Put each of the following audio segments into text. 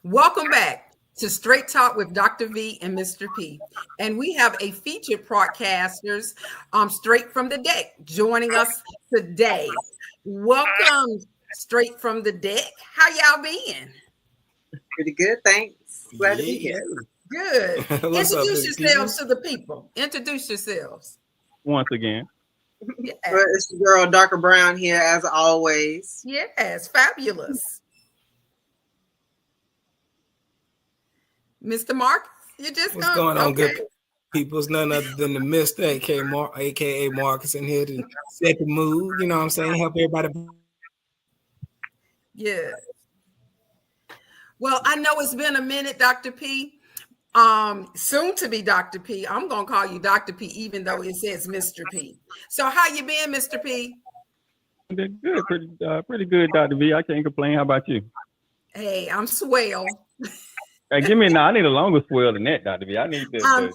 Welcome back to Straight Talk with Dr. V and Mr. P. And we have a featured broadcasters straight from the deck joining us today. Welcome straight from the deck. How y'all been? Pretty good, thanks. Glad to be here. Good. Introduce yourselves to the people. Introduce yourselves. Once again. Yes. Well, it's the girl, Dr. Brown here, as always. Yes, fabulous. Mr. Mark, you just What's going on, good people? It's none other than the Mr. aka Marcus in here to set the mood. You know what I'm saying? Help everybody. Yeah. Well, I know it's been a minute, Dr. P. Soon to be Dr. P. I'm gonna call you Dr. P, even though it says Mr. P. So how you been, Mr. P? Good, pretty good, Dr. V. I can't complain. How about you? Hey, I'm swell. Hey, give me I need a longer swell than that, Dr. V. I need this. Swell.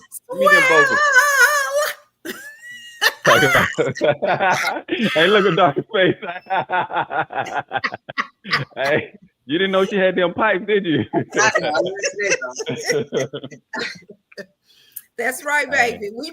Hey, look at Dr. face. Hey, you didn't know she had them pipes, did you? That's right, baby. We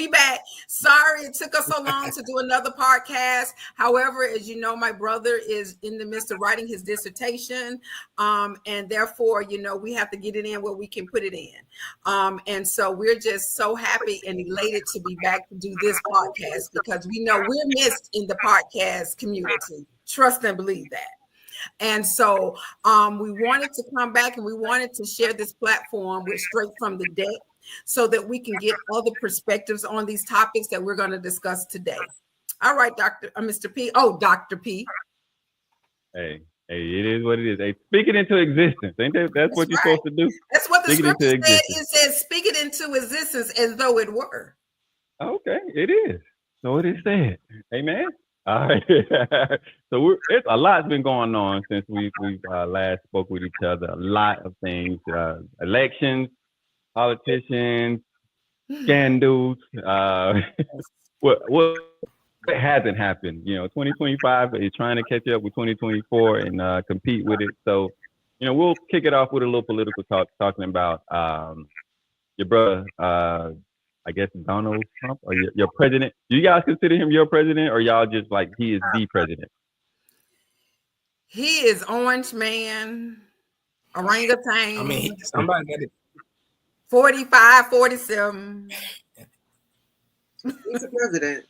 back. Sorry it took us so long to do another podcast. However, as you know, my brother is in the midst of writing his dissertation. And therefore, we have to get it in where we can put it in. And so we're just so happy and elated to be back to do this podcast because we know we're missed in the podcast community. Trust and believe that. And so we wanted to come back and we wanted to share this platform with Straight from the Deck so that we can get other perspectives on these topics that we're going to discuss today. All right, Mr. P. Oh, Dr. P. Hey, it is what it is. Hey, speak it into existence. Ain't that's what you're supposed to do? That's what the scripture said. It says, speak it into existence as though it were. Okay, it is. So it is said. Amen. All right. So it's a lot's been going on since we last spoke with each other. A lot of things, elections, politicians, scandals. What hasn't happened? 2025 is trying to catch up with 2024 and compete with it. So, we'll kick it off with a little political talk, talking about your brother. I guess Donald Trump or your president. Do you guys consider him your president or y'all just like he is the president? He is Orange Man, orangutan. I mean, somebody got it. 45, 47. He's the president.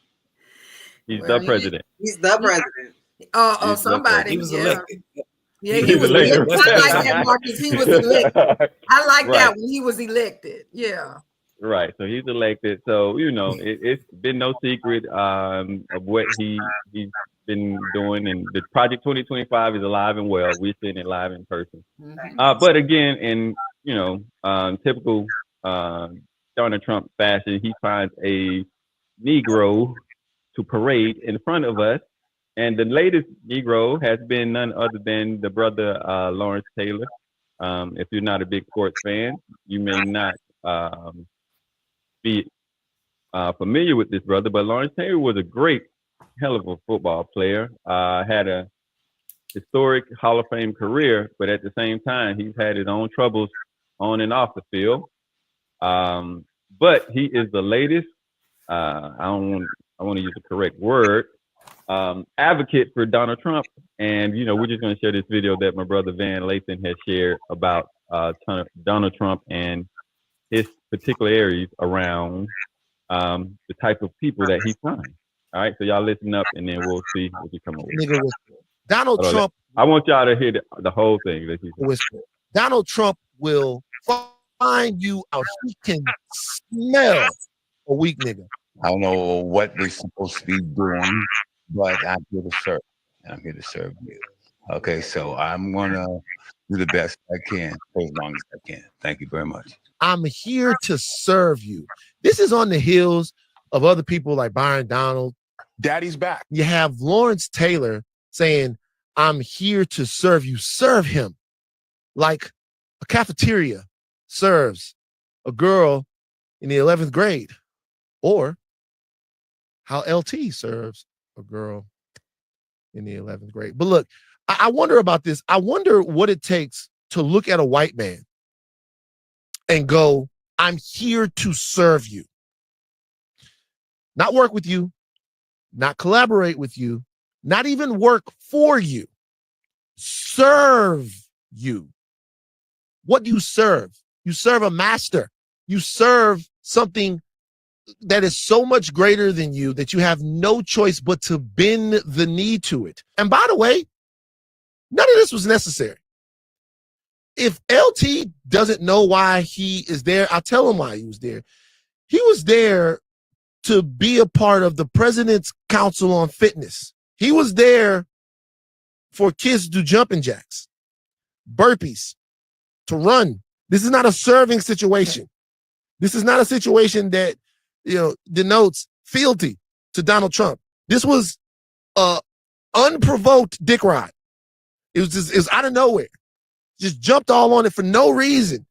He's the president. He's the president. Oh, somebody. He was elected. Yeah, he was elected. I like that, Marcus. He was elected. I like that when he was elected. Yeah. Right. So he's elected. So, it's been no secret of what he's been doing. And the Project 2025 is alive and well. We're seeing it live in person. Mm-hmm. But again, in, typical Donald Trump fashion, he finds a Negro to parade in front of us. And the latest Negro has been none other than the brother Lawrence Taylor. If you're not a big sports fan, you may not be familiar with this brother, but Lawrence Taylor was a great, hell of a football player. Had a historic Hall of Fame career, but at the same time, he's had his own troubles on and off the field. But he is the latest. I want to use the correct word. Advocate for Donald Trump, and we're just going to share this video that my brother Van Lathan has shared about Donald Trump and his particular areas around the type of people that he finds. All right, so y'all listen up, and then we'll see what you come up with. Donald Trump. I want y'all to hear the whole thing. That Donald Trump will find you out. He can smell a weak nigga. I don't know what we're supposed to be doing, but I'm here to serve. I'm here to serve you. Okay, so I'm gonna do the best I can for as long as I can. Thank you very much. I'm here to serve you. This is on the heels of other people like Byron Donald. Daddy's back. You have Lawrence Taylor saying, I'm here to serve you. Serve him like a cafeteria serves a girl in the 11th grade, or how LT serves a girl in the 11th grade. But look, I wonder about this. I wonder what it takes to look at a white man and go, I'm here to serve you. Not work with you, not collaborate with you, not even work for you. Serve you. What do you serve? You serve a master. You serve something that is so much greater than you that you have no choice but to bend the knee to it. And by the way, none of this was necessary. If LT doesn't know why he is there, I'll tell him why he was there. He was there to be a part of the President's Council on Fitness. He was there for kids to do jumping jacks, burpees, to run. This is not a serving situation. This is not a situation that, denotes fealty to Donald Trump. This was a unprovoked dick ride. It was out of nowhere. Just jumped all on it for no reason.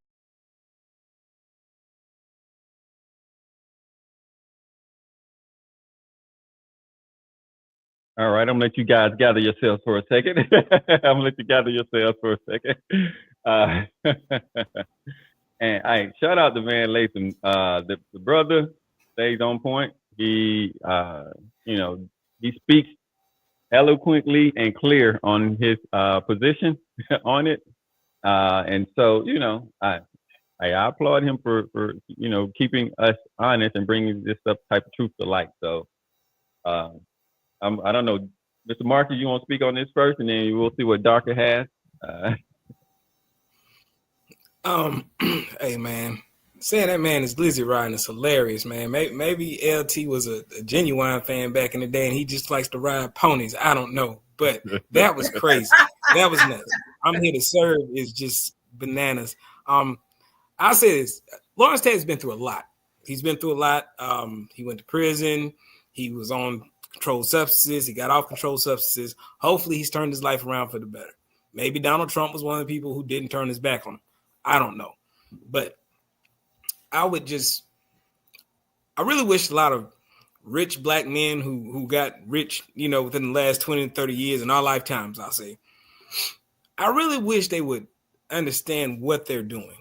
All right, I'm gonna let you guys gather yourselves for a second. I'm gonna let you gather yourselves for a second. And I shout out to Van Lathan. The brother stays on point. He, he speaks eloquently and clear on his position on it. And so, I applaud him for keeping us honest and bringing this type of truth to light. So, I don't know, Mr. Marcus, you want to speak on this first, and then we'll see what Darker has. Hey man, saying that man is glizzy riding is hilarious, man. Maybe LT was a genuine fan back in the day, and he just likes to ride ponies. I don't know, but that was crazy. That was nuts. I'm here to serve is just bananas. I'll say this: Lawrence Taylor's been through a lot. He's been through a lot. He went to prison. He was on controlled substances. He got off controlled substances. Hopefully, he's turned his life around for the better. Maybe Donald Trump was one of the people who didn't turn his back on him. I don't know. But I really wish a lot of rich black men who got rich, within the last 20 and 30 years in our lifetimes, I'll say, I really wish they would understand what they're doing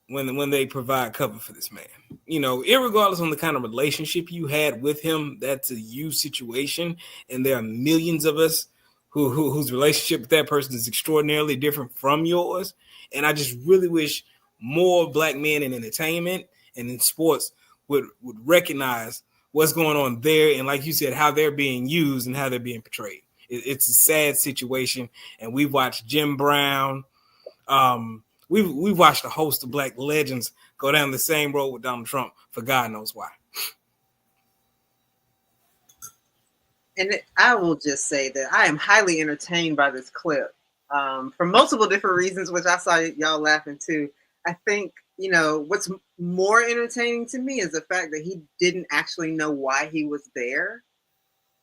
when they provide cover for this man. Irregardless on the kind of relationship you had with him, that's a you situation. And there are millions of us whose relationship with that person is extraordinarily different from yours. And I just really wish more black men in entertainment and in sports would recognize what's going on there. And like you said, how they're being used and how they're being portrayed. It's a sad situation. And we've watched Jim Brown. We've watched a host of black legends go down the same road with Donald Trump for God knows why. And I will just say that I am highly entertained by this clip for multiple different reasons, which I saw y'all laughing too. I think, what's more entertaining to me is the fact that he didn't actually know why he was there.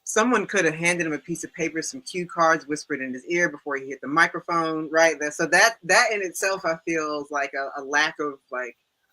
Someone could have handed him a piece of paper, some cue cards, whispered in his ear before he hit the microphone, right? So that in itself, I feel is like a lack of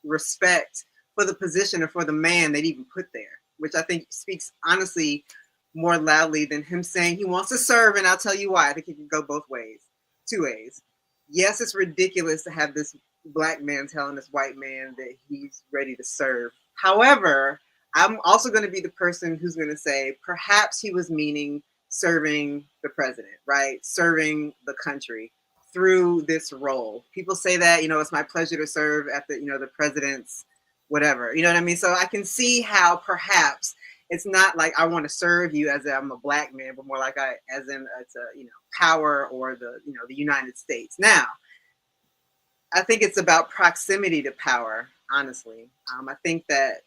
respect for the position or for the man they'd even put there, which I think speaks honestly more loudly than him saying he wants to serve. And I'll tell you why. I think it can go both ways, two ways. Yes, it's ridiculous to have this black man telling this white man that he's ready to serve. However, I'm also going to be the person who's going to say perhaps he was meaning serving the president, right? Serving the country through this role. People say that, it's my pleasure to serve at the president's whatever, you know what I mean? So I can see how perhaps it's not like I want to serve you as I'm a black man, but more like as in it's a power or the United States. Now, I think it's about proximity to power. Honestly, I think that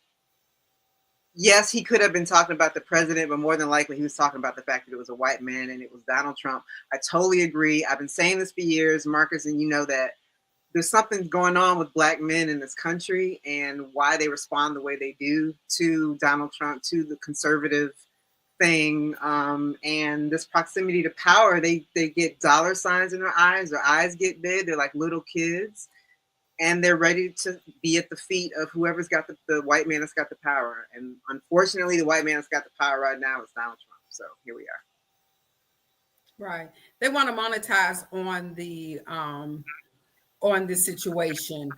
yes, he could have been talking about the president, but more than likely he was talking about the fact that it was a white man and it was Donald Trump. I totally agree. I've been saying this for years, Marcus, and you know that there's something going on with black men in this country and why they respond the way they do to Donald Trump, to the conservative thing. And this proximity to power, they get dollar signs in their eyes get big. They're like little kids and they're ready to be at the feet of whoever's got the white man that's got the power. And unfortunately, the white man that's got the power right now is Donald Trump. So here we are. Right. They want to monetize on the on this situation.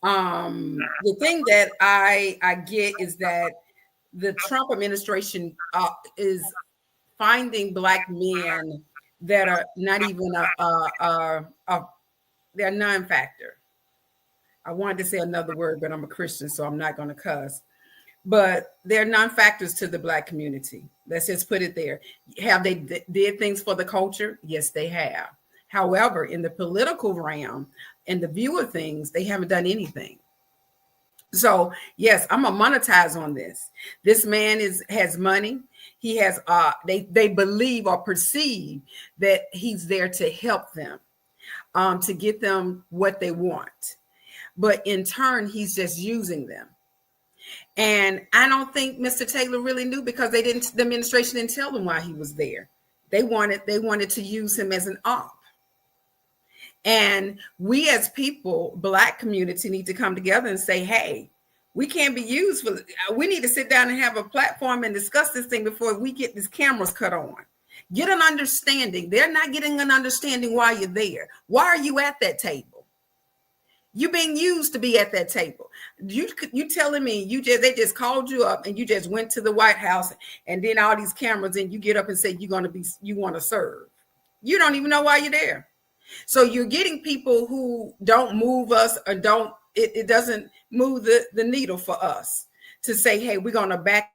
The thing that I get is that the Trump administration is finding Black men that are not even they're non-factor. I wanted to say another word, but I'm a Christian, so I'm not going to cuss. But they're non-factors to the Black community. Let's just put it there. Have they did things for the culture? Yes, they have. However, in the political realm and the view of things, they haven't done anything. So yes, I'm gonna monetize on this. This man has money. He has they believe or perceive that he's there to help them, to get them what they want. But in turn, he's just using them. And I don't think Mr. Taylor really knew, because the administration didn't tell him why he was there. They wanted to use him as an op. And we as people, Black community, need to come together and say, hey, we can't be used for, we need to sit down and have a platform and discuss this thing before we get these cameras cut on. Get an understanding. They're not getting an understanding why you're there. Why are you at that table? You're being used to be at that table. You telling me they just called you up and you just went to the White House, and then all these cameras, and you get up and say you want to serve. You don't even know why you're there. So you're getting people who don't move us, or it doesn't move the needle for us to say, hey, we're gonna back.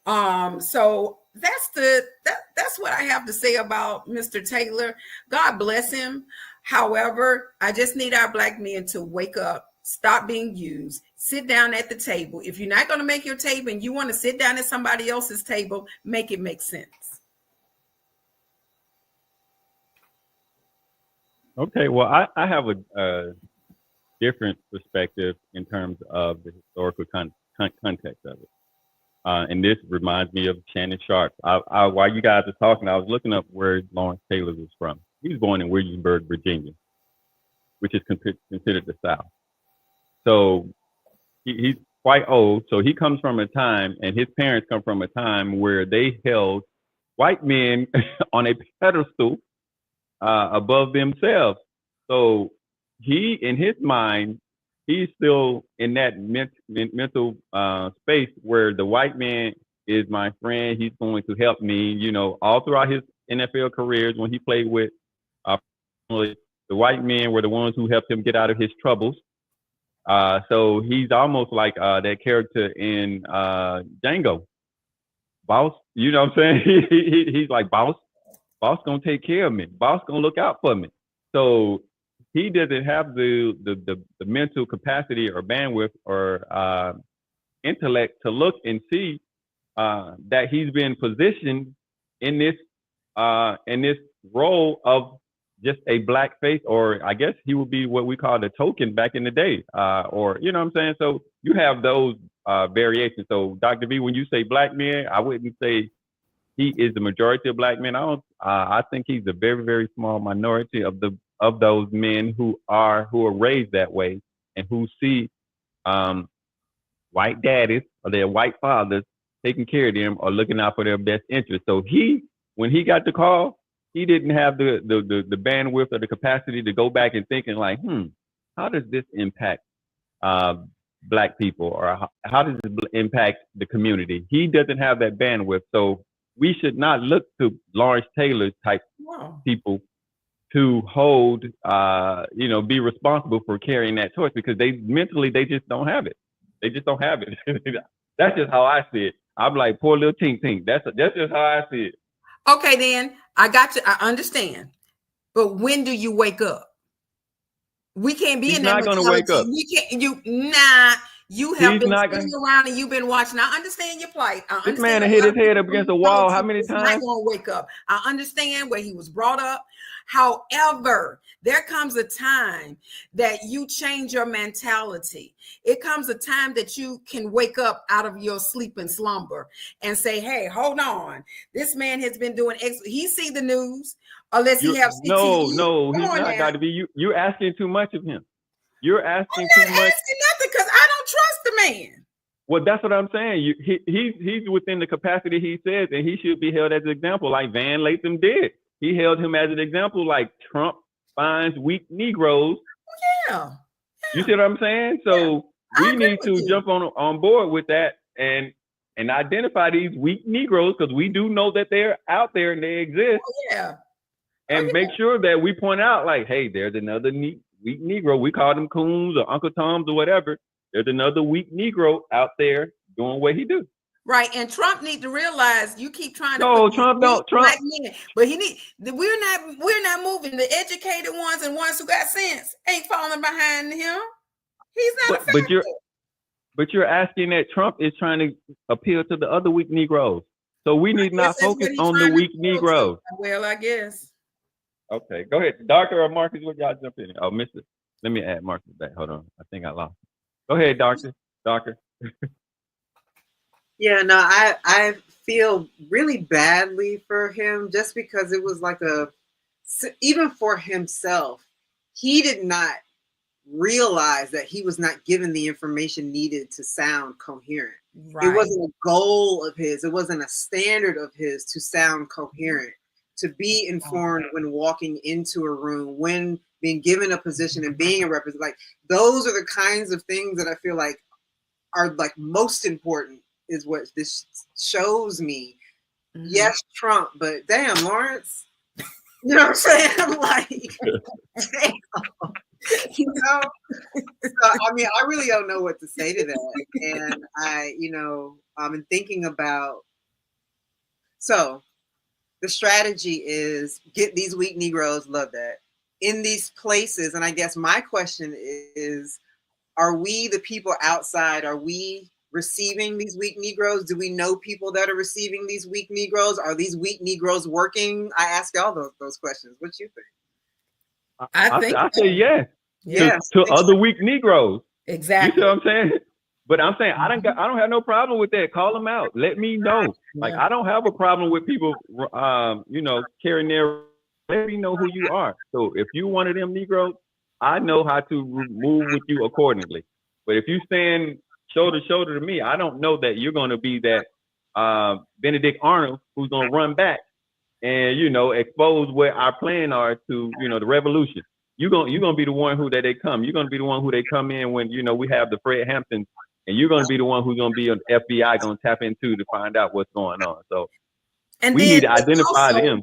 So that's what I have to say about Mr. Taylor. God bless him. However, I just need our Black men to wake up, stop being used, sit down at the table. If you're not going to make your table and you want to sit down at somebody else's table, make it make sense. Okay, well, I have a different perspective in terms of the historical context of it. And this reminds me of Shannon Sharpe. While you guys are talking, I was looking up where Lawrence Taylor was from. He was born in Williamsburg, Virginia, which is considered the South. So he's quite old. So he comes from a time, and his parents come from a time where they held white men on a pedestal above themselves. So he, in his mind, he's still in that mental space where the white man is my friend. He's going to help me, all throughout his NFL careers when he played with the white men were the ones who helped him get out of his troubles. So he's almost like that character in Django. Boss, you know what I'm saying? He's like, boss gonna take care of me. Boss gonna look out for me. So he doesn't have the mental capacity or bandwidth or intellect to look and see that he's been positioned in this role of just a Black face, or I guess he would be what we call the token back in the day, or you know what I'm saying? So you have those variations. So Dr. V, when you say Black men, I wouldn't say he is the majority of Black men. I think he's a very, very small minority of those men who are raised that way and who see white daddies or their white fathers taking care of them or looking out for their best interest. So when he got the call, he didn't have the bandwidth or the capacity to go back and thinking like, how does this impact Black people, or how does it impact the community? He doesn't have that bandwidth. So we should not look to Lawrence Taylor type people to hold, be responsible for carrying that torch, because they just don't have it. They just don't have it. That's just how I see it. I'm like, poor little tink. That's just how I see it. Okay, then I got you. I understand. But when do you wake up? We can't be in that. He's not going to wake up. We can't. You have been sitting around and you've been watching. I understand your plight. This man hit his head up against the wall how many times? He's not going to wake up. I understand where he was brought up. However, there comes a time that you change your mentality. It comes a time that you can wake up out of your sleep and slumber and say, hey, hold on. This man has been doing X. He see the news, unless he have CTE. No, he's not got to be. You're asking too much of him. You're asking too much. I'm not asking nothing, because I don't trust the man. Well, that's what I'm saying. He's within the capacity he says, and he should be held as an example like Van Lathan did. He held him as an example like Trump finds weak Negroes. Yeah. You see what I'm saying? So I we agree need with to you. jump on board with that and identify these weak Negroes, because we do know that they're out there and they exist, Yeah. and yeah. make sure that we point out, like, hey, there's another weak Negro. We call them coons or Uncle Toms or whatever. There's another weak Negro out there doing what he do. Right, and Trump need to realize you keep trying to No, put Trump these don't. Trump. black men, but we're not moving. The educated ones and ones who got sense ain't falling behind him. He's not a factor. But you're asking that Trump is trying to appeal to the other weak Negroes. So we need not This is focus what he's on the trying to weak appeal to. Negroes. Well, I guess. Okay, go ahead. Doctor or Marcus, what y'all jump in? Oh, Mr. Let me add Marcus back. Hold on. I think I lost him. Go ahead, Doctor. Yeah, no, I feel really badly for him, just because it was like even for himself, he did not realize that he was not given the information needed to sound coherent. Right. It wasn't a goal of his, it wasn't a standard of his to sound coherent, to be informed when walking into a room, when being given a position and being a representative. Like, those are the kinds of things that I feel like are like most important, is what this shows me. Mm-hmm. Yes, Trump, but damn, Lawrence. You know what I'm saying? I'm like, damn. You know? So, I mean, I really don't know what to say to that. And I've been thinking about, so the strategy is get these weak Negroes, love that, in these places. And I guess my question is, are we, the people outside, are we receiving these weak Negroes? Do we know people that are receiving these weak Negroes? Are these weak Negroes working? I ask y'all those questions. What you think? I say yes. Yes. To other weak Negroes. Exactly. You see what I'm saying? But I'm saying I don't have no problem with that. Call them out. Let me know. Like, I don't have a problem with people carrying their, let me know who you are. So if you one of them Negroes, I know how to move with you accordingly. But if you stand shoulder to shoulder to me, I don't know that you're going to be that Benedict Arnold who's going to run back and, expose where our plan are to, the revolution. You're gonna be the one who that they come. You're gonna be the one who they come in when, we have the Fred Hamptons, and you're gonna be the one who's gonna be an FBI gonna tap into to find out what's going on. So we need to identify them.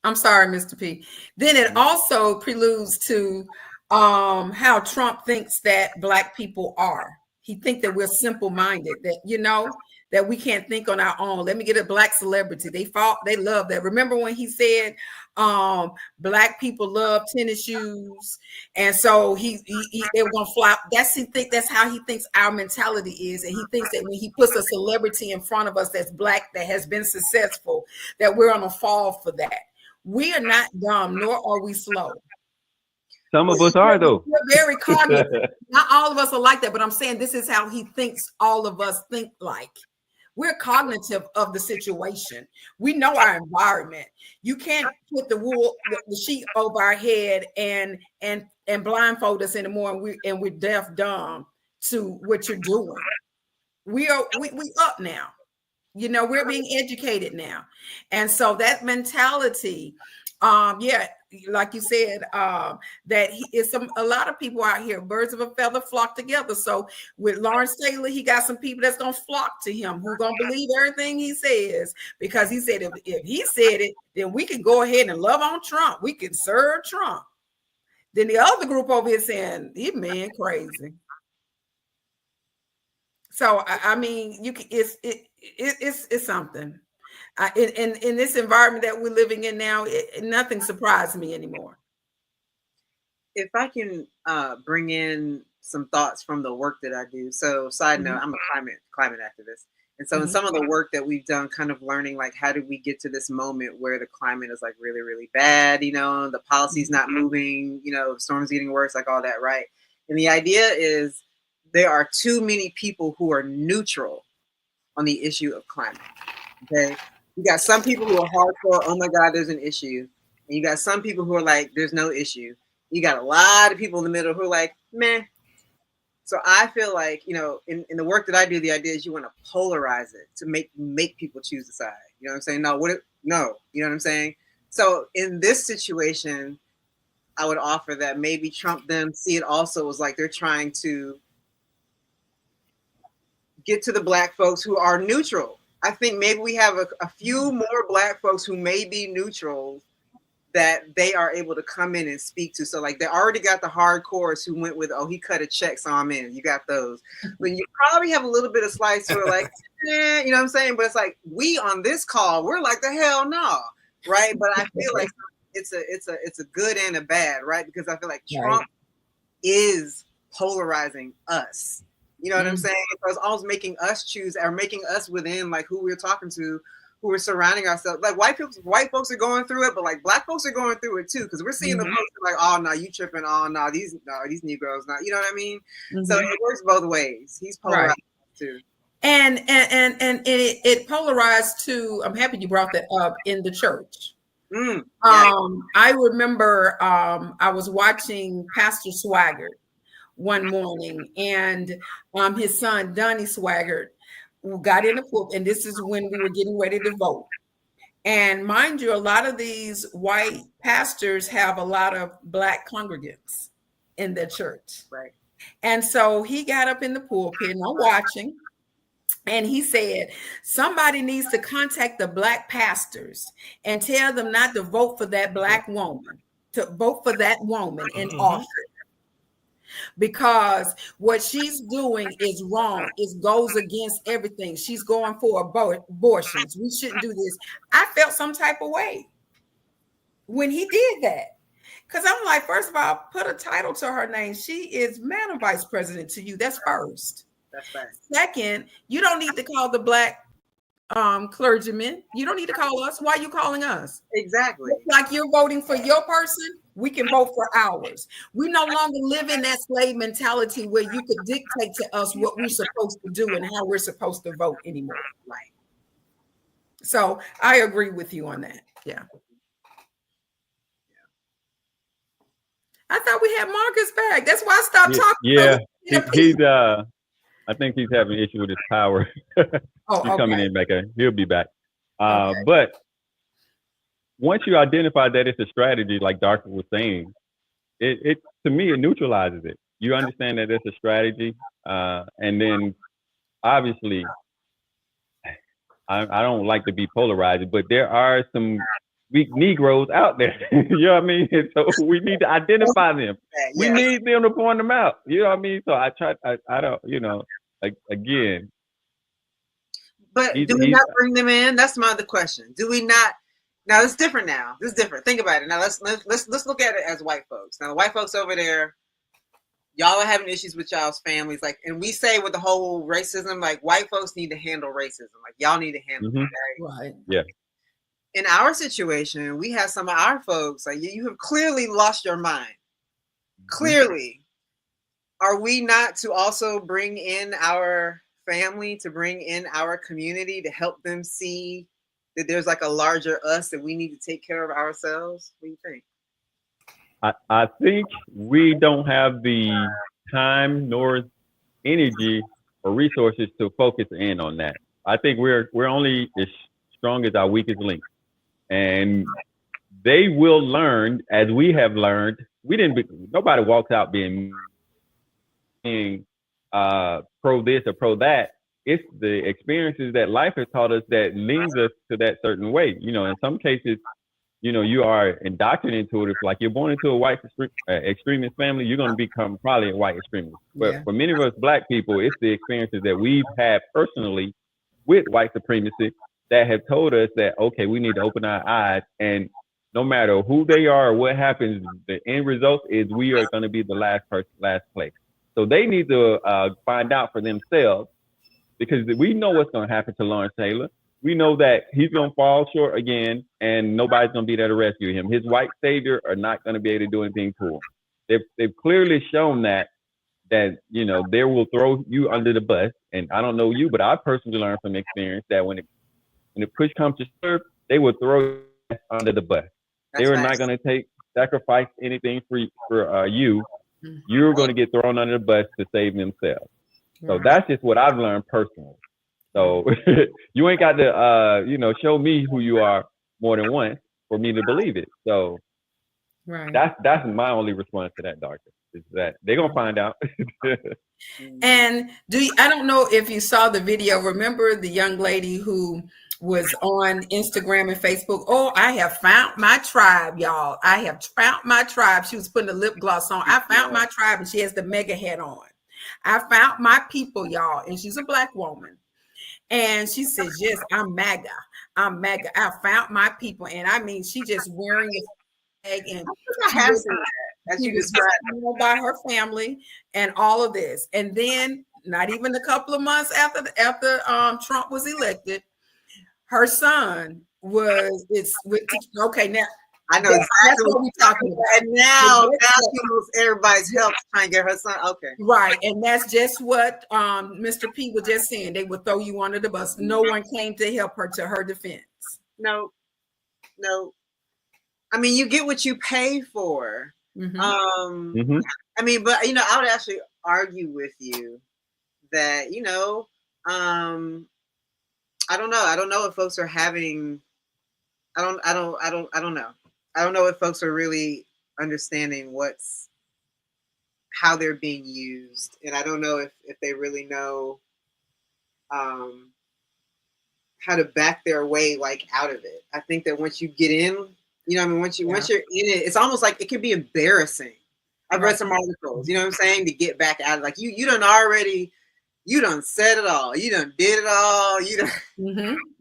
I'm sorry, Mr. P. Then it also preludes to how Trump thinks that Black people are. He thinks that we're simple-minded, that, that we can't think on our own. Let me get a Black celebrity. They love that. Remember when he said Black people love tennis shoes, and so they were gonna fly. That's how he thinks our mentality is, and he thinks that when he puts a celebrity in front of us that's Black, that has been successful, that we're gonna fall for that. We are not dumb, nor are we slow. Some of us are, though. We're very cognitive. Not all of us are like that, but I'm saying this is how he thinks all of us think like. We're cognitive of the situation. We know our environment. You can't put the sheet over our head and blindfold us anymore, and we're deaf dumb to what you're doing. We up now. We're being educated now. And so that mentality, like you said, that a lot of people out here, birds of a feather flock together. So with Lawrence Taylor, he got some people that's gonna flock to him, who gonna believe everything he says, because he said if he said it, then we can go ahead and love on Trump. We can serve Trump. Then the other group over here saying, "He man crazy." So I mean, it's something. In this environment that we're living in now, nothing surprises me anymore. If I can bring in some thoughts from the work that I do. So, side note, I'm a climate activist, and so in some of the work that we've done, kind of learning like how did we get to this moment where the climate is like really, really bad. The policy's not moving. The storm's getting worse, like all that, right? And the idea is, there are too many people who are neutral on the issue of climate. Okay, you got some people who are hardcore, oh my God, there's an issue. And you got some people who are like, there's no issue. You got a lot of people in the middle who are like, meh. So I feel like, in the work that I do, the idea is you want to polarize it to make people choose a side. You know what I'm saying? No, you know what I'm saying? So in this situation, I would offer that maybe Trump them see it also as like they're trying to get to the Black folks who are neutral. I think maybe we have a few more Black folks who may be neutral that they are able to come in and speak to. So like they already got the hardcores who went with, oh, he cut a check, so I'm in. You got those. But you probably have a little bit of slice who are like, you know what I'm saying? But it's like we on this call, we're like the hell no, right? But I feel like it's a good and a bad, right? Because I feel like Trump is polarizing us. You know what I'm saying? So it's always making us choose or making us within like who we're talking to, who we're surrounding ourselves. Like white folks are going through it, but like Black folks are going through it too. Because we're seeing the folks like, oh no, you tripping, oh no, these Negroes, not, you know what I mean? So it works both ways. He's polarized too. And it polarized too. I'm happy you brought that up in the church. I remember I was watching Pastor Swaggart one morning, and his son Donnie Swaggart got in the pulpit, and this is when we were getting ready to vote. And mind you, a lot of these white pastors have a lot of Black congregants in their church. Right. And so he got up in the pulpit, and I'm watching, and he said, somebody needs to contact the Black pastors and tell them not to vote for that Black woman, to vote for that woman in office. Because what she's doing is wrong. It goes against everything. She's going for abortions. We shouldn't do this. I felt some type of way when he did that. Because I'm like, first of all, put a title to her name. She is Madam Vice President to you. That's first. That's right. Second, you don't need to call the Black clergymen. You don't need to call us. Why are you calling us? Exactly. It's like you're voting for your person. We can vote for ours. We no longer live in that slave mentality where you could dictate to us what we're supposed to do and how we're supposed to vote anymore. Right. So I agree with you on that. Yeah. I thought we had Marcus back. That's why I stopped talking. Yeah, he's I think he's having an issue with his power. He's coming in back. He'll be back. But once you identify that it's a strategy, like Dr. was saying, it to me, it neutralizes it. You understand that it's a strategy. And then obviously, I don't like to be polarized, but there are some weak Negroes out there. You know what I mean? And so we need to identify them. We need them to point them out. You know what I mean? So I don't, you know, again. But do we not bring them in? That's my other question. Do we not? Now it's different now. This is different. Think about it. Now let's look at it as white folks. Now the white folks over there, y'all are having issues with y'all's families. Like, and we say with the whole racism, like white folks need to handle racism. Like y'all need to handle it. Right. Yeah. In our situation, we have some of our folks, like you have clearly lost your mind. Clearly. Are we not to also bring in our family, to bring in our community, to help them see that there's like a larger us, that we need to take care of ourselves? What do you think? I think we don't have the time nor energy or resources to focus in on that. I think we're only as strong as our weakest link. And they will learn, as we have learned. Nobody walks out being pro this or pro that. It's the experiences that life has taught us that leads us to that certain way. You know, in some cases, you know, you are indoctrinated into it. If like you're born into a white extremist family, you're going to become probably a white extremist. But for many of us Black people, it's the experiences that we've had personally with white supremacy that have told us that, okay, we need to open our eyes, and no matter who they are or what happens, the end result is we are going to be the last place. So they need to find out for themselves, because we know what's going to happen to Lawrence Taylor. We know that he's going to fall short again, and nobody's going to be there to rescue him. His white savior are not going to be able to do anything to him. They've clearly shown that you know, they will throw you under the bus. And I don't know you, but I personally learned from experience that when the push comes to shove, they will throw you under the bus. They are not going to sacrifice anything for you. You're going to get thrown under the bus to save themselves. So that's just what I've learned personally. So you ain't got to, you know, show me who you are more than once for me to believe it. So Right. That's my only response to that, doctor. Is that they're gonna find out. And I don't know if you saw the video. Remember the young lady who was on Instagram and Facebook? Oh, I have found my tribe, y'all. I have found my tribe. She was putting a lip gloss on. I found my tribe, and she has the mega hat on. I found my people, y'all. And she's a Black woman. And she says, yes, I'm MAGA. I'm MAGA. I found my people. And I mean, she just wearing the flag, and I have seen that, as you described, by her family and all of this. And then not even a couple of months after Trump was elected, her son was okay. Now I know exactly what we're talking about. And now she knows everybody's help trying to get her son. Okay. Right. And that's just what Mr. P was just saying. They would throw you under the bus. No one came to help her to her defense. No. I mean, you get what you pay for. Mm-hmm. I mean, but I would actually argue with you that, I don't know. I don't know if folks are having, I don't know. I don't know if folks are really understanding how they're being used. And I don't know if they really know how to back their way out of it. I think that once you get in, once you're in it, it's almost like it can be embarrassing. I've read some articles, you know what I'm saying, to get back out of you done said it all. You done did it all. You done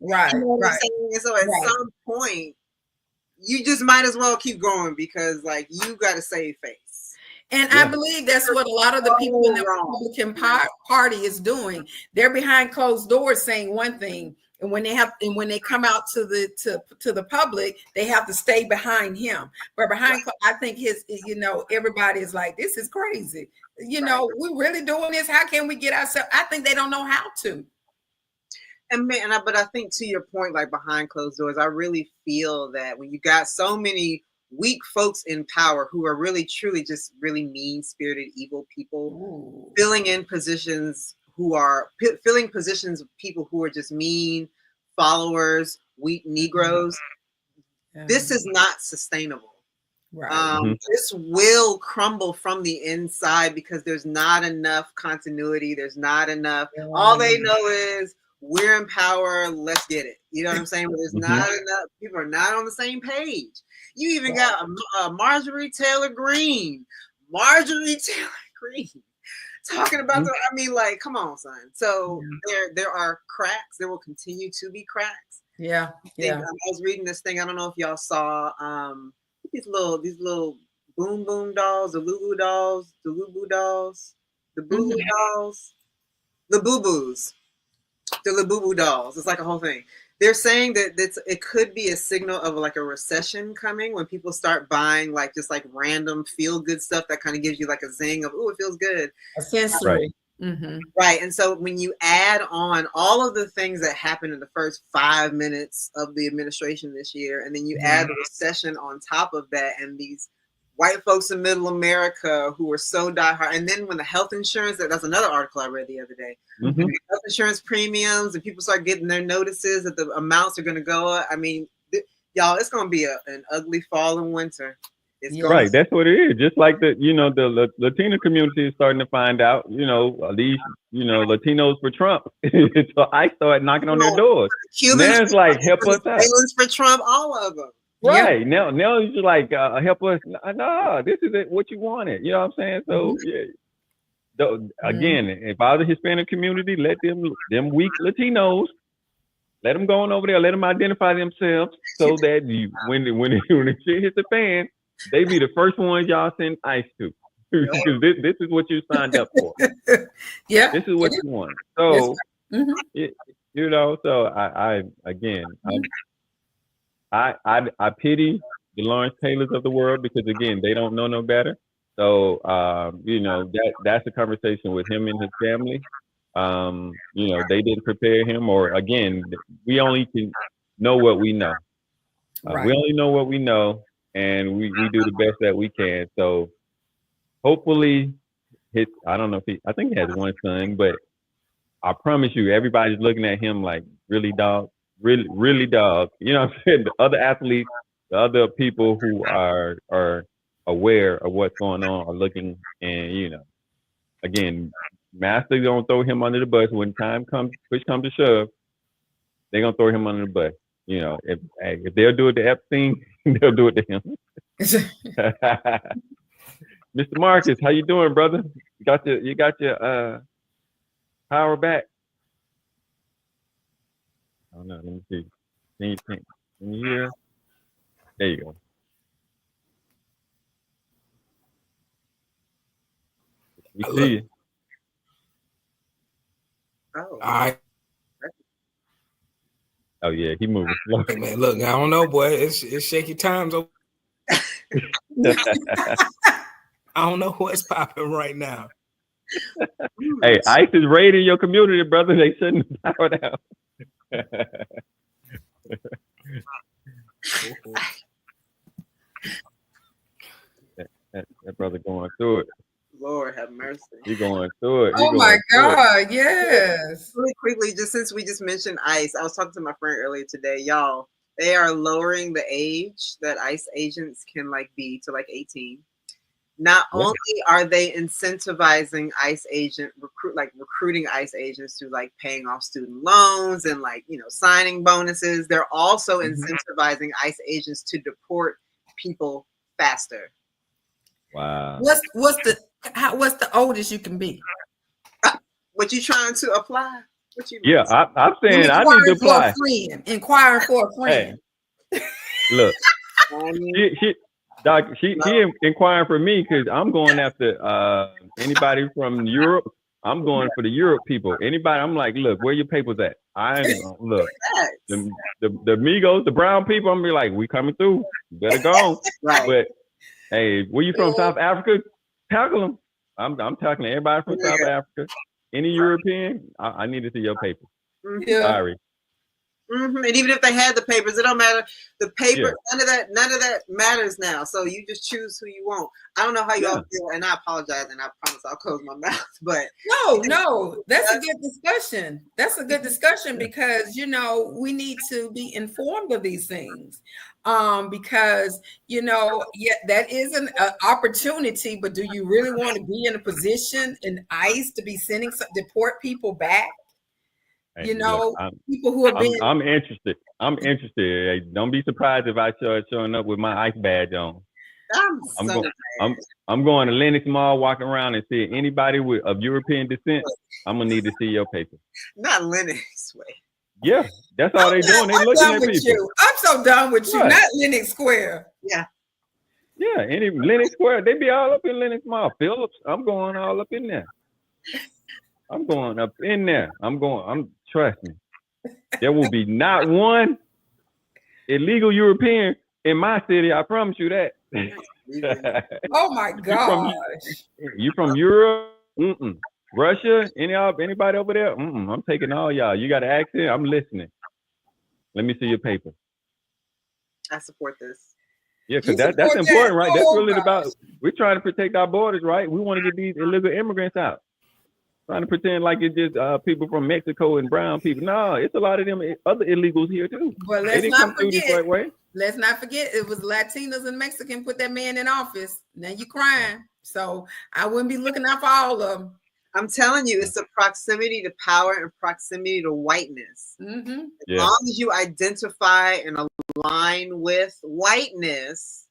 right. You know what I'm saying? And so at some point, you just might as well keep going because you got to save face. And I believe that's what a lot of the people in the Republican Party is doing. They're behind closed doors saying one thing, and when they come out to the public, they have to stay behind him. But I think everybody is like, this is crazy. We're really doing this. How can we get ourselves? I think they don't know how to. And but I think to your point, behind closed doors, I really feel that when you got so many weak folks in power who are really, truly just really mean-spirited, evil people, filling positions of people who are just mean followers, weak Negroes, this is not sustainable. Right. This will crumble from the inside because there's not enough continuity. There's not enough. All they know is we're in power. Let's get it. You know what I'm saying? But there's not enough. People are not on the same page. You even got Marjorie Taylor Greene. Talking about come on, son. So there are cracks. There will continue to be cracks. Yeah. I was reading this thing. I don't know if y'all saw these little boom boom dolls, the Lulu dolls, the Lubu dolls, the Boo dolls, the Boo Boos, the Labubu dolls. It's like a whole thing. They're saying that it could be a signal of a recession coming when people start buying just random feel good stuff that kind of gives you a zing of, oh, it feels good. A sensory. Right. Right. And so when you add on all of the things that happened in the first 5 minutes of the administration this year, and then you add the recession on top of that, and these white folks in middle America who are so diehard. And then when the health insurance, that's another article I read the other day, health insurance premiums, and people start getting their notices that the amounts are going to go up. I mean, y'all, it's going to be an ugly fall and winter. Right, that's what it is. Just like the Latino community is starting to find out, these, Latinos for Trump. So I started knocking on their doors. Cubans, now it's help us out. Venezuelans for Trump, all of them. Right. Now it's just help us. No, this is what you wanted. You know what I'm saying? So again, if I was a Hispanic community, let them weak Latinos, let them go on over there, let them identify themselves so that when the shit hits the fan, they be the first ones y'all send ICE to. Because this is what you signed up for. Yeah. This is what you want. So, so I pity the Lawrence Taylors of the world because, again, they don't know no better. So, that's a conversation with him and his family. They didn't prepare him, or, again, we only can know what we know. We only know what we know. And we do the best that we can. So hopefully, I don't know if I think he has one son, but I promise you, everybody's looking at him like really dog. You know what I'm saying? The other athletes, the other people who are aware of what's going on or looking, and again, Master gonna throw him under the bus when push comes to shove. They're gonna throw him under the bus. If they'll do it to Epstein, they'll do it to him. Mr. Marcus, how you doing, brother? You got your power back? Oh no, let me see. Can you hear? There you go. We see you. Oh, Oh yeah, he moving slow. Hey, man, look, I don't know, boy. It's shaky times. I don't know what's popping right now. Hey, ICE is raiding your community, brother. They shutting the power down. that brother going through it. Lord have mercy. He going through it. Oh my God, yes. Really quickly, just since we just mentioned ICE, I was talking to my friend earlier today. Y'all, they are lowering the age that ICE agents can be to 18. Not only are they incentivizing ICE recruiting ICE agents through paying off student loans and signing bonuses, they're also incentivizing ICE agents to deport people faster. Wow. What's the oldest you can be? What you trying to apply? What you Yeah, I'm saying I need to apply. Inquiring for a friend. Hey, look, she inquiring for me because I'm going after anybody from Europe. I'm going for the Europe people. Anybody, I'm like, look, where your papers at? Look, the Migos, the brown people. I'm be like, we coming through. You better go. Right. But hey, where you from? South Africa? Tackle them. I'm tackling everybody from South Africa. Any European, I need to see your papers. Yeah. Sorry. And even if they had the papers, it don't matter. The paper, none of that matters now. So you just choose who you want. I don't know how y'all feel, and I apologize, and I promise I'll close my mouth. But no, that's a good discussion. That's a good discussion because we need to be informed of these things. Because that is an opportunity, but do you really want to be in a position in ICE to be deport people back? Hey, people who have been. I'm interested. Hey, don't be surprised if I showing up with my ICE badge on. I'm going to Lenox Mall, walking around and see anybody of European descent. I'm gonna need to see your papers. Not Lenox way. Yeah, that's all they doing. They looking at people. I'm so done with you. Not Lenox Square. Yeah. Yeah, any Lenox Square, they be all up in Lenox Mall. Phillips, I'm going all up in there. I'm going up in there. Trust me. There will be not one illegal European in my city. I promise you that. Oh my gosh. You from Europe? Russia? Anybody over there? I'm taking all y'all. You got an accent? I'm listening. Let me see your paper. I support this. Yeah, because that's important, right? That's really about. We're trying to protect our borders, right? We want to get these illegal immigrants out. Trying to pretend like it's just people from Mexico and brown people. No, it's a lot of them other illegals here too. But let's not forget it was Latinos and Mexican put that man in office. Now you crying. So I wouldn't be looking out for all of them. I'm telling you, it's the proximity to power and proximity to whiteness. As long as you identify and align with whiteness,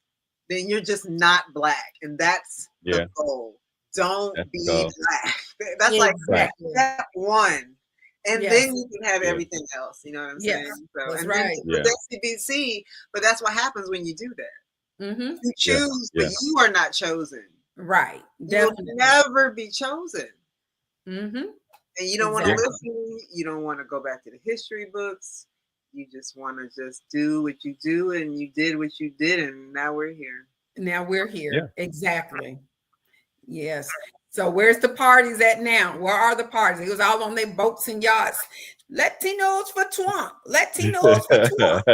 then you're just not black. And that's the goal. Don't be black. That's step one. And then you can have everything else. You know what I'm saying? So, that's and right. Then CBC, but that's what happens when you do that. You choose, but you are not chosen. Right. Definitely. You'll never be chosen. And you don't want to listen. You don't want to go back to the history books. You just want to just do what you do, and you did what you did, and now we're here. Exactly. Yes. So where's the parties at now? Where are the parties? It was all on their boats and yachts. Latinos for Trump. Latinos for Trump.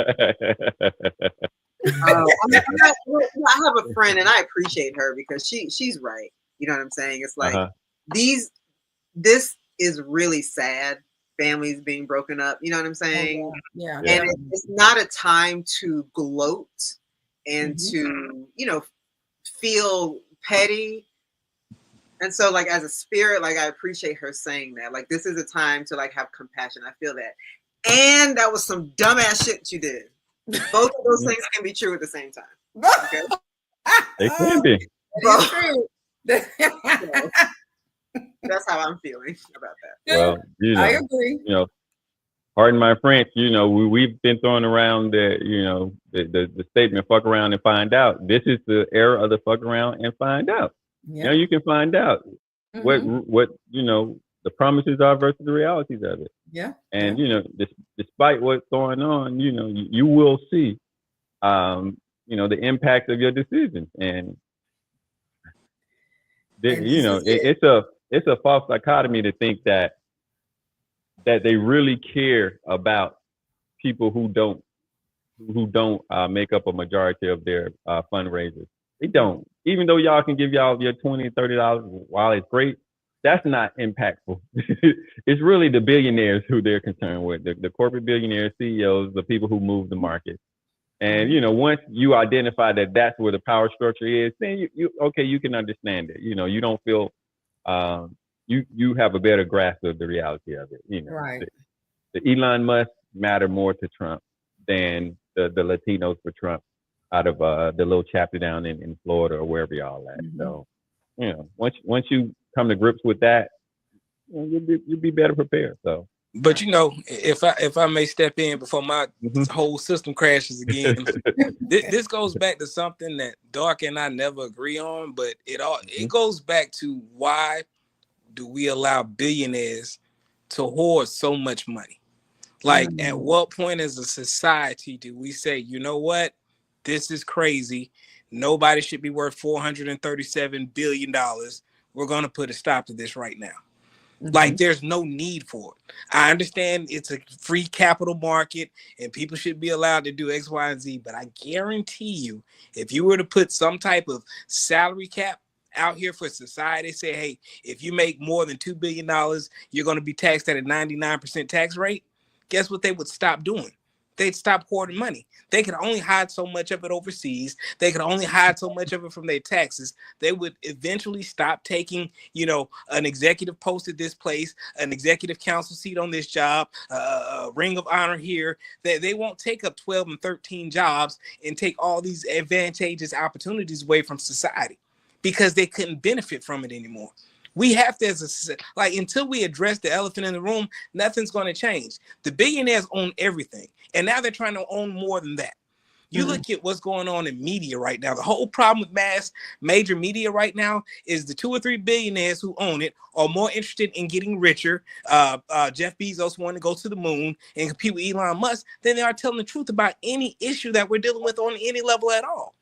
I have a friend, and I appreciate her because she's right. You know what I'm saying? It's like this is really sad. Families being broken up. You know what I'm saying? And it's not a time to gloat and to feel petty. And so, like, as a spirit, like, I appreciate her saying that. Like, this is a time to, like, have compassion. I feel that. And that was some dumbass shit you did. Both of those things can be true at the same time. Okay? They can be. It's true. That's how I'm feeling about that. Well, you know, I agree. you know, pardon my French, you know, we've been throwing around the, you know, the statement, fuck around and find out. This is the era of the fuck around and find out. Yeah. You know, you can find out what, you know, the promises are versus the realities of it. Yeah. And, you know, despite what's going on, you know, you will see, you know, the impact of your decisions. And, you know, it's a false dichotomy to think that they really care about people who don't make up a majority of their fundraisers. They don't. Even though y'all can give y'all your $20, $30 while it's great, that's not impactful. It's really the billionaires who they're concerned with, the corporate billionaires, CEOs, the people who move the market. And, you know, once you identify that that's where the power structure is, then you can understand it. You know, you don't feel, you have a better grasp of the reality of it. You know, Right. The Elon Musk matter more to Trump than the Latinos for Trump out of the little chapter down in Florida or wherever y'all at. So, you know, once you come to grips with that, you know, you'll be better prepared. So. But you know, if I may step in before my whole system crashes again, this goes back to something that Dark and I never agree on, but it goes back to why do we allow billionaires to hoard so much money? Like, at what point as a society do we say, you know what, this is crazy, nobody should be worth $437 billion, we're going to put a stop to this right now? Like, there's no need for it. I understand it's a free capital market and people should be allowed to do X, Y, and Z, but I guarantee you, if you were to put some type of salary cap out here for society, say, hey, if you make more than $2 billion, you're going to be taxed at a 99% tax rate, guess what they would stop doing? They'd stop hoarding money. They could only hide so much of it overseas. They could only hide so much of it from their taxes. They would eventually stop taking, you know, an executive post at this place, an executive council seat on this job, a ring of honor here. They won't take up 12 and 13 jobs and take all these advantageous opportunities away from society because they couldn't benefit from it anymore. We have to, until we address the elephant in the room, nothing's going to change. The billionaires own everything, and now they're trying to own more than that. You look at what's going on in media right now. The whole problem with major media right now is the 2 or 3 billionaires who own it are more interested in getting richer. Jeff Bezos wanting to go to the moon and compete with Elon Musk than they are telling the truth about any issue that we're dealing with on any level at all.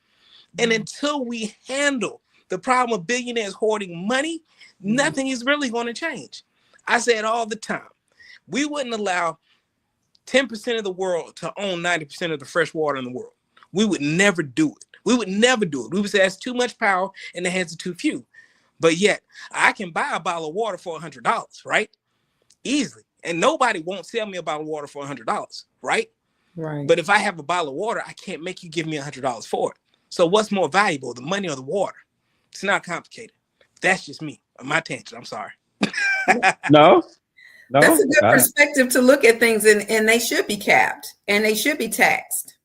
And until we handle the problem of billionaires hoarding money, nothing is really going to change. I say it all the time. We wouldn't allow 10% of the world to own 90% of the fresh water in the world. We would never do it. We would say that's too much power in the hands of too few. But yet, I can buy a bottle of water for $100, right? Easily. And nobody won't sell me a bottle of water for $100, right? Right. But if I have a bottle of water, I can't make you give me $100 for it. So what's more valuable, the money or the water? It's not complicated. That's just me. My tangent. I'm sorry. No. That's a good perspective to look at things, and they should be capped and they should be taxed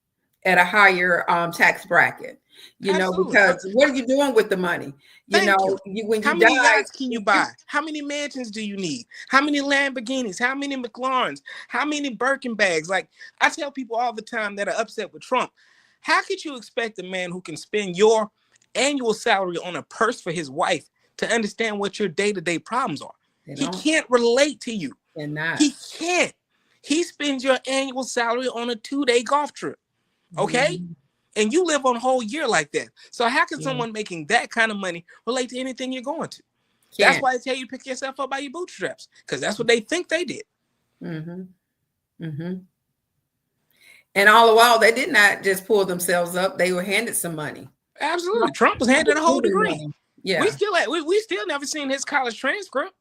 at a higher tax bracket. You Absolutely. know, because what are you doing with the money? When How you many die, yachts can you buy? How many mansions do you need? How many Lamborghinis? How many McLarens? How many Birkin bags? Like, I tell people all the time that are upset with Trump, how could you expect a man who can spend your annual salary on a purse for his wife to understand what your day-to-day problems are? He can't relate to you. He can't. He spends your annual salary on a 2-day golf trip. Okay? And you live on a whole year like that. So how can someone making that kind of money relate to anything you're going to? That's why I tell you to pick yourself up by your bootstraps, because that's what they think they did. And all the while, they did not just pull themselves up. They were handed some money. Absolutely. Trump was handed a whole degree. Yeah. We still never seen his college transcript.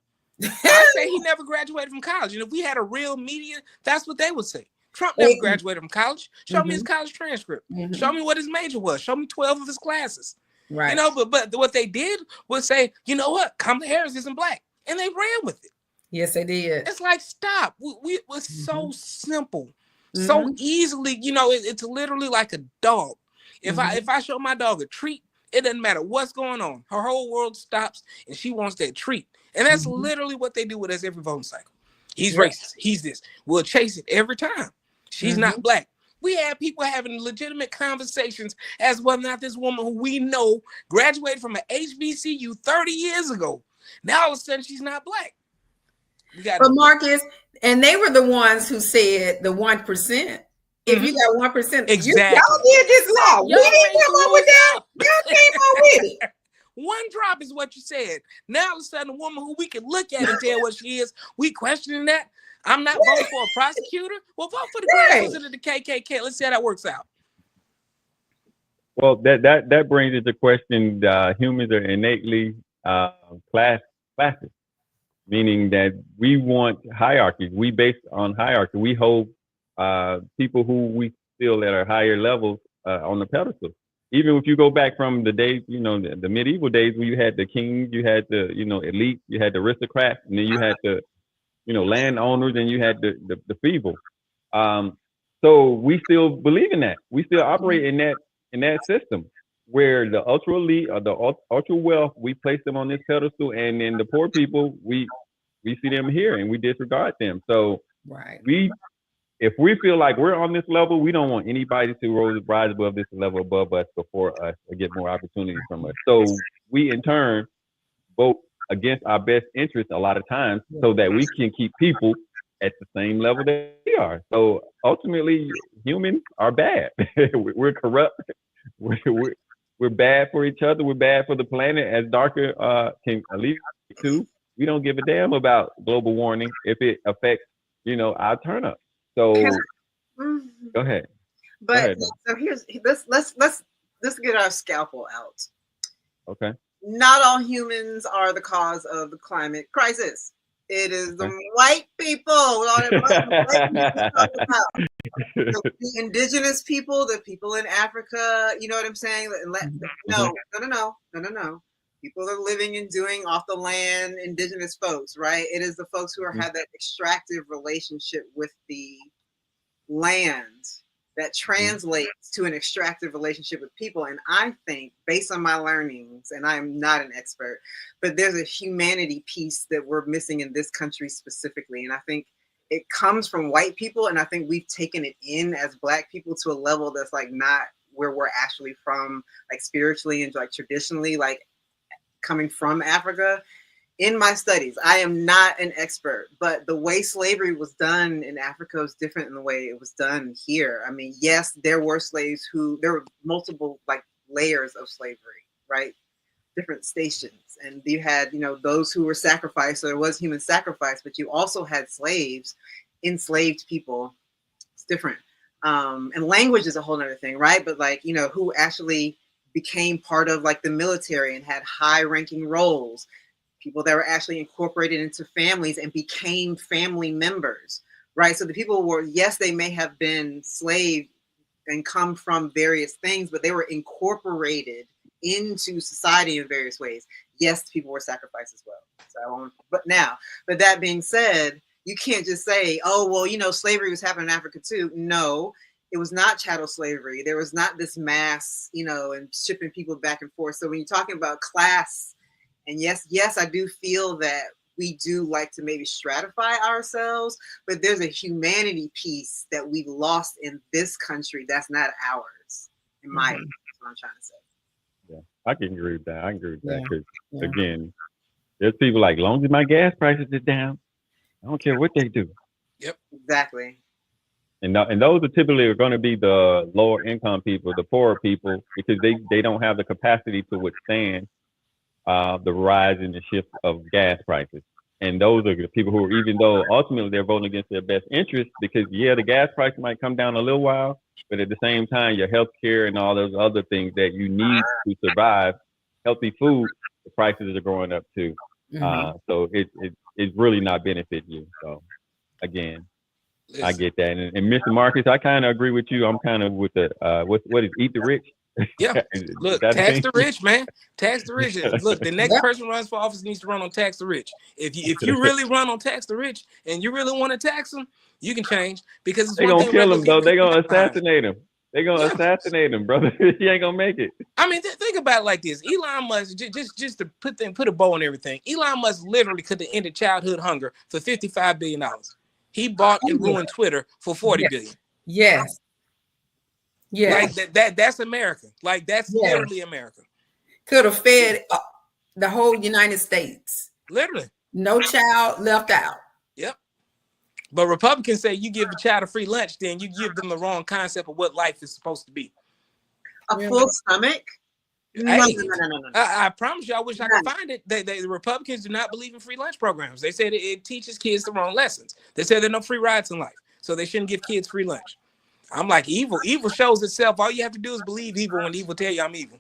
I say he never graduated from college. And if we had a real media, that's what they would say. Trump never graduated from college. Show me his college transcript. Show me what his major was. Show me 12 of his classes. Right. You know, but what they did was say, you know what, Kamala Harris isn't black, and they ran with it. Yes, they did. It's like, stop. We it was so simple, Mm-hmm. so easily. You know, it's literally like a dog. If I show my dog a treat, it doesn't matter what's going on. Her whole world stops, and she wants that treat. And that's literally what they do with us every voting cycle. He's racist. He's this. We'll chase it every time. She's not black. We had people having legitimate conversations as whether or not this woman who we know graduated from an HBCU 30 years ago. Now all of a sudden she's not black. But Marcus, and they were the ones who said the 1%. If you got 1%, exactly. Y'all did this law. We didn't come up with that. Y'all came up with it. One drop is what you said. Now all of a sudden, a woman who we can look at and tell what she is, we questioning that. I'm not voting for a prosecutor. Well, vote for the grand president of the KKK. Let's see how that works out. Well, that brings into question humans are innately classes, meaning that we want hierarchies. We based on hierarchy. We hold people who we feel that are higher levels on the pedestal. Even if you go back from the days, you know, the medieval days where you had the kings, you had the, you know, elite, you had the aristocrats, and then you had the, you know, landowners, and you had the feeble. So we still believe in that. We still operate in that system where the ultra elite or the ultra wealth, we place them on this pedestal, and then the poor people, we see them here and we disregard them. So if we feel like we're on this level, we don't want anybody to rise above this level above us before us or get more opportunities from us. So we in turn vote against our best interests a lot of times so that we can keep people at the same level that we are. So ultimately, humans are bad. We're corrupt. We're bad for each other. We're bad for the planet. As Darker can allude to, we don't give a damn about global warming if it affects, you know, our turn up. So go ahead. But so here's let's get our scalpel out. Okay. Not all humans are the cause of the climate crisis. It is the white people. The indigenous people, the people in Africa. You know what I'm saying? No. People are living and doing off the land, indigenous folks, right? It is the folks who have that extractive relationship with the land that translates to an extractive relationship with people. And I think, based on my learnings, and I'm not an expert, but there's a humanity piece that we're missing in this country specifically. And I think it comes from white people. And I think we've taken it in as Black people to a level that's like not where we're actually from, like spiritually and like traditionally, like coming from Africa. In my studies, I am not an expert, but the way slavery was done in Africa was different than the way it was done here. I mean, yes, there were slaves there were multiple like layers of slavery, right? Different stations. And you had, you know, those who were sacrificed, so there was human sacrifice, but you also had slaves, enslaved people. It's different. And language is a whole other thing, right? But like, you know, who actually became part of like the military and had high ranking roles. People that were actually incorporated into families and became family members, right? So the people were, yes, they may have been slaves and come from various things, but they were incorporated into society in various ways. Yes, people were sacrificed as well. So, but that being said, you can't just say, oh, well, you know, slavery was happening in Africa too. No, it was not chattel slavery. There was not this mass, you know, and shipping people back and forth. So when you're talking about class, and yes, I do feel that we do like to maybe stratify ourselves, but there's a humanity piece that we lost in this country that's not ours, in my opinion. That's what I'm trying to say. Yeah, I can agree with that. Because, again, there's people like, as long as my gas prices is down, I don't care what they do. Yep. Exactly. And those are typically going to be the lower income people, the poorer people, because they don't have the capacity to withstand the rise in the shift of gas prices. And those are the people who, even though ultimately they're voting against their best interest, because the gas price might come down a little while, but at the same time, your health care and all those other things that you need to survive, healthy food, the prices are going up too. So it's really not benefiting you. So again, I get that. And Mr. Marcus, I kind of agree with you. I'm kind of with the what is Eat the Rich? Yeah. Look, That tax ain't- the rich, man. Tax the rich. Look, the next person runs for office needs to run on tax the rich. If you really run on tax the rich and you really want to tax them, you can change, because it's They one gonna thing kill regular him though. people They can gonna get behind. assassinate him. They gonna Yeah. assassinate him, brother. He ain't gonna make it. I mean, think about it like this. Elon Musk, just to put a bow on everything, Elon Musk literally could have ended childhood hunger for $55 billion. He bought and ruined Twitter for $40 billion. Yes. Yes. Like that's America. Like that's Yes. literally America. Could have fed the whole United States. Literally. No child left out. Yep. But Republicans say you give a child a free lunch, then you give them the wrong concept of what life is supposed to be. A full stomach? No, Hey, no. I promise you, I wish I could find it. The Republicans do not believe in free lunch programs. They say that it teaches kids the wrong lessons. They say there are no free rides in life, so they shouldn't give kids free lunch. I'm like, evil shows itself. All you have to do is believe evil when evil tell you I'm evil.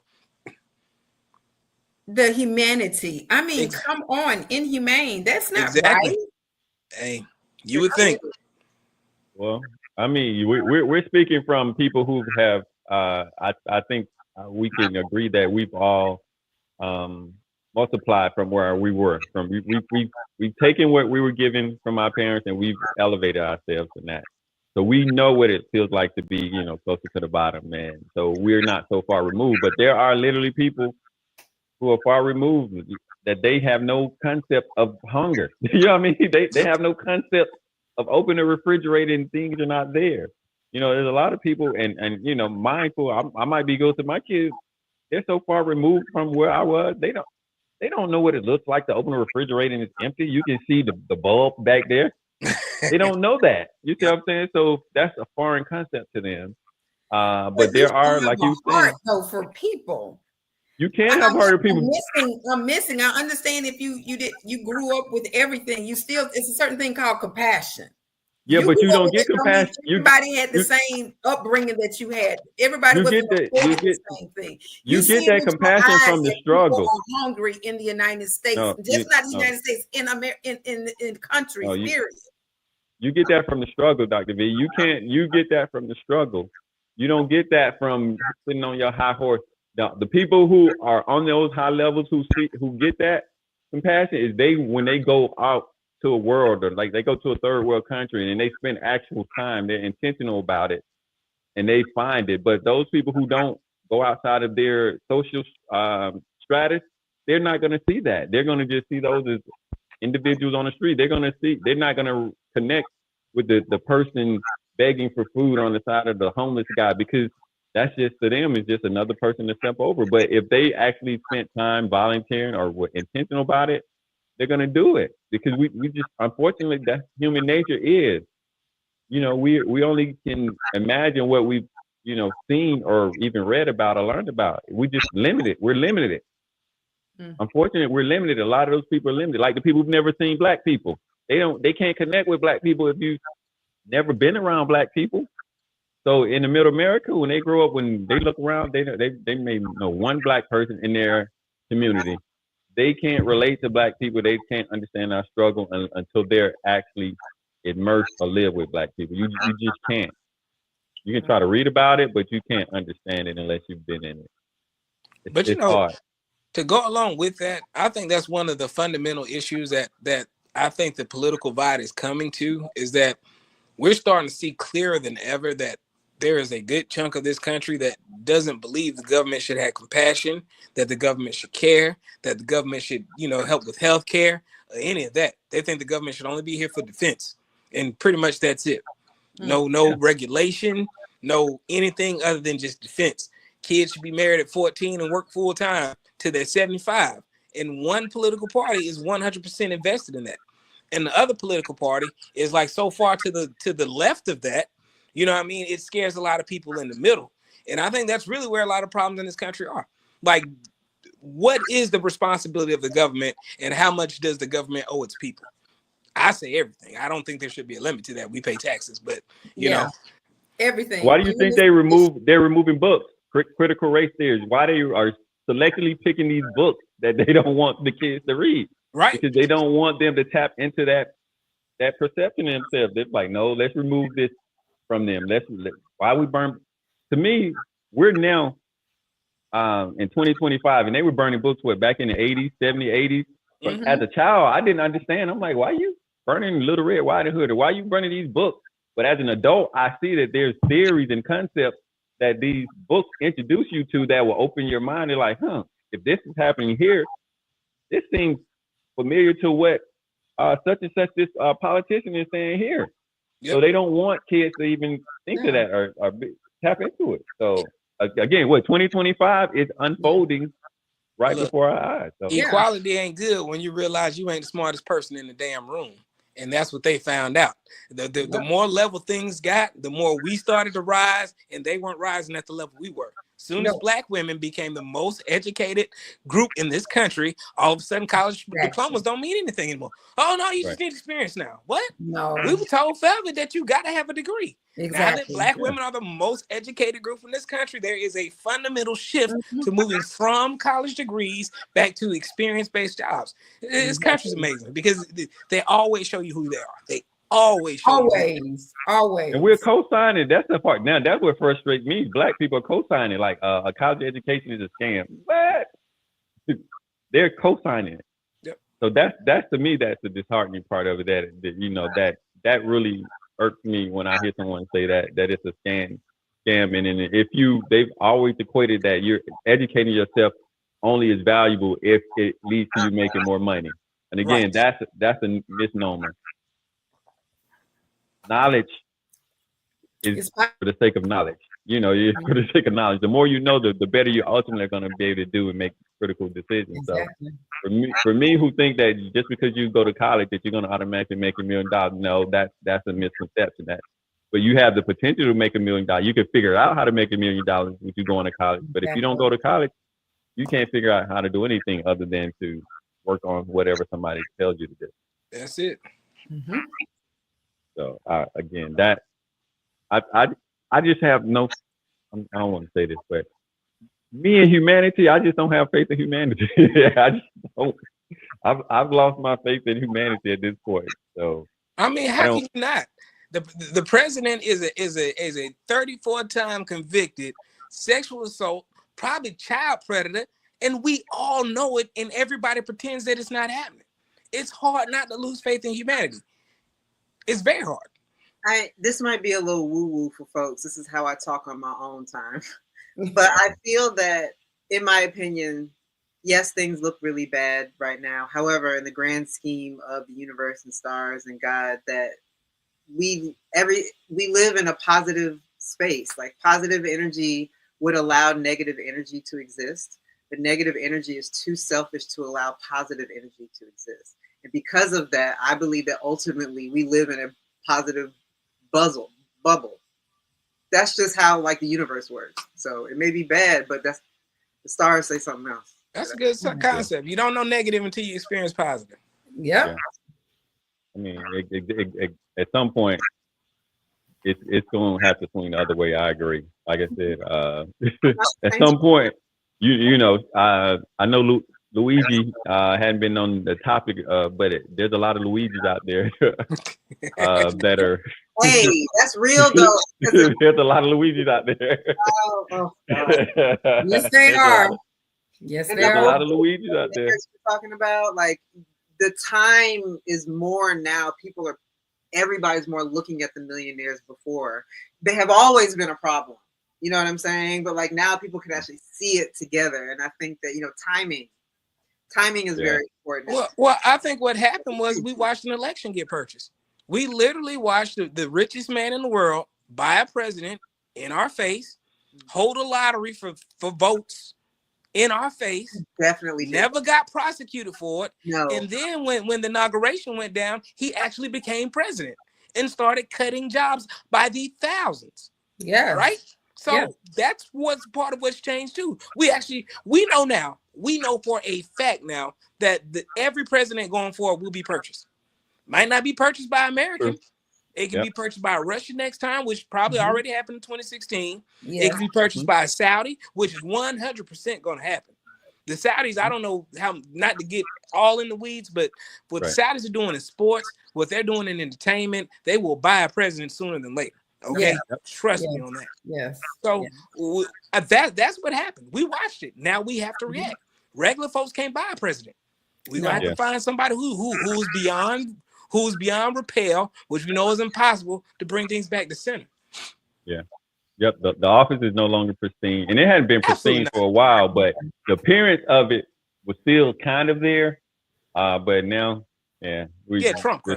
The humanity. I mean, come on, inhumane. That's not right. Hey, you would think. Well, I mean, we're speaking from people who have. I think we can agree that we've all multiplied from where we were. From we've taken what we were given from our parents and we've elevated ourselves in that. So we know what it feels like to be, closer to the bottom, man. So we're not so far removed. But there are literally people who are far removed that they have no concept of hunger. You know what I mean? They have no concept of opening the refrigerator and things are not there. There's a lot of people and mindful. I might be going to my kids. They're so far removed from where I was. They don't know what it looks like to open a refrigerator and it's empty. You can see the bulb back there. They don't know that. You see what I'm saying? So that's a foreign concept to them. But there are, like you said, though, for people. You can have heard of people. I'm missing. I understand if you grew up with everything. It's a certain thing called compassion. Yeah, but you don't get compassion. Everybody had the same upbringing that you had. Everybody was the same thing. You get that compassion from the struggle. People are hungry in the United States, not the United States, in countries. Period. You get that from the struggle, Dr. V. You get that from the struggle. You don't get that from sitting on your high horse. The people who are on those high levels who get that compassion is when they go out to a world, or like they go to a third world country and they spend actual time, they're intentional about it and they find it. But those people who don't go outside of their social stratus, they're not going to see that. They're going to just see those as individuals on the street. They're not going to connect with the person begging for food on the side of the homeless guy, because that's just, to them, is just another person to step over. But if they actually spent time volunteering or were intentional about it, they're going to do it, because we just, unfortunately, that's human nature is. We only can imagine what we've, seen or even read about or learned about. We just limited. We're limited. Unfortunately, we're limited. A lot of those people are limited. Like the people who've never seen Black people. They can't connect with Black people if you've never been around Black people. So in the middle America, when they grow up, when they look around, they may know one Black person in their community. They can't relate to Black people. They can't understand our struggle until they're actually immersed or live with Black people. You just can't. You can try to read about it, but you can't understand it unless you've been in it. But hard. To go along with that, I think that's one of the fundamental issues that I think the political divide is coming to, is that we're starting to see clearer than ever that there is a good chunk of this country that doesn't believe the government should have compassion, that the government should care, that the government should, help with health care, any of that. They think the government should only be here for defense. And pretty much that's it. No regulation, no anything other than just defense. Kids should be married at 14 and work full time till they're 75. And one political party is 100% invested in that. And the other political party is like so far to the left of that, it scares a lot of people in the middle. And I think that's really where a lot of problems in this country are. Like, what is the responsibility of the government and how much does the government owe its people? I say everything. I don't think there should be a limit to that. We pay taxes, but you know. Everything. Why do you think they're removing books? Critical race theory. Why they are selectively picking these books that they don't want the kids to read? Right. Because they don't want them to tap into that perception in themselves. They're like, no, let's remove this from them. Why we burn? To me, we're now in 2025, and they were burning books back in the 80s, 70s, 80s. But as a child, I didn't understand. I'm like, why are you burning Little Red Riding Hood, or why are you burning these books? But as an adult, I see that there's theories and concepts that these books introduce you to that will open your mind. They're like, if this is happening here, this seems familiar to what such and such this politician is saying here. Yep. So they don't want kids to even think of that or tap into it. So again, 2025 is unfolding right before our eyes. So. Equality ain't good when you realize you ain't the smartest person in the damn room. And that's what they found out. The more level things got, the more we started to rise, and they weren't rising at the level we were. Soon as Black women became the most educated group in this country, all of a sudden college diplomas don't mean anything anymore. Oh, no, you just need experience now. What? No. We were told forever that you got to have a degree. Exactly. Now that Black women are the most educated group in this country, there is a fundamental shift to moving from college degrees back to experience-based jobs. This country's amazing because they always show you who they are. They always show you. Always. And we're co-signing. That's the part. Now, that's what frustrates me. Black people are co-signing. Like a college education is a scam. But they're co-signing it. Yep. So that's to me, that's the disheartening part of it. That really irks me when I hear someone say that it's a scam. And they've always equated that you're educating yourself only is valuable if it leads to you making more money. And again, that's a misnomer. Knowledge is for the sake of knowledge. For the sake of knowledge. The more you know, the better you're ultimately going to be able to do and make critical decisions. Exactly. So for me, who think that just because you go to college that you're going to automatically make $1 million, no, that's a misconception. But you have the potential to make $1 million. You can figure out how to make $1 million if you go into college. But if you don't go to college, you can't figure out how to do anything other than to work on whatever somebody tells you to do. That's it. Mm-hmm. So again, that I just have no. I don't want to say this, but me and humanity, I just don't have faith in humanity. I just don't. I've lost my faith in humanity at this point. So I mean, how can you not? The president is a 34-time convicted sexual assault, probably child predator, and we all know it, and everybody pretends that it's not happening. It's hard not to lose faith in humanity. It's very hard. This might be a little woo-woo for folks. This is how I talk on my own time. But I feel that, in my opinion, yes, things look really bad right now. However, in the grand scheme of the universe and stars and God, that we live in a positive space. Like, positive energy would allow negative energy to exist. But negative energy is too selfish to allow positive energy to exist. And because of that, I believe that ultimately we live in a positive bubble. That's just how the universe works. So it may be bad, but the stars say something else. That's a good concept. You don't know negative until you experience positive. Yeah. I mean, at some point, it's going to have to swing the other way. I agree. Like I said, at some point, I know Luigi hadn't been on the topic, but there's a lot of Luigis out there that are. Hey, that's real though. There's a lot of Luigis out there. Oh, yes, they are. Yes, there are a lot of Luigis out there. Talking about the time is more now. Everybody's more looking at the millionaires before. They have always been a problem. You know what I'm saying? But now people can actually see it together. And I think that, timing is very important. Well, I think what happened was we watched an election get purchased. We literally watched the richest man in the world buy a president in our face, hold a lottery for votes in our face. Definitely never got prosecuted for it. No. And then when the inauguration went down, he actually became president and started cutting jobs by the thousands. Yeah. Right? So that's what's part of what's changed too. We know for a fact now that every president going forward will be purchased. Might not be purchased by Americans. It can be purchased by Russia next time, which probably already happened in 2016. It can be purchased by a Saudi, which is 100% going to happen. The Saudis, I don't know how, not to get all in the weeds, but what the Saudis are doing in sports, what they're doing in entertainment, they will buy a president sooner than later. Okay, Yeah. trust Yeah. me on that. Yes. So that's what happened. We watched it. Now we have to react. Regular folks can't buy a president. We're gonna have Yeah. to find somebody who's beyond repair, which we know is impossible to bring things back to center. Yeah. Yep. The office is no longer pristine, and it hadn't been pristine Absolutely for a while, but the appearance of it was still kind of there. But now, Trump. The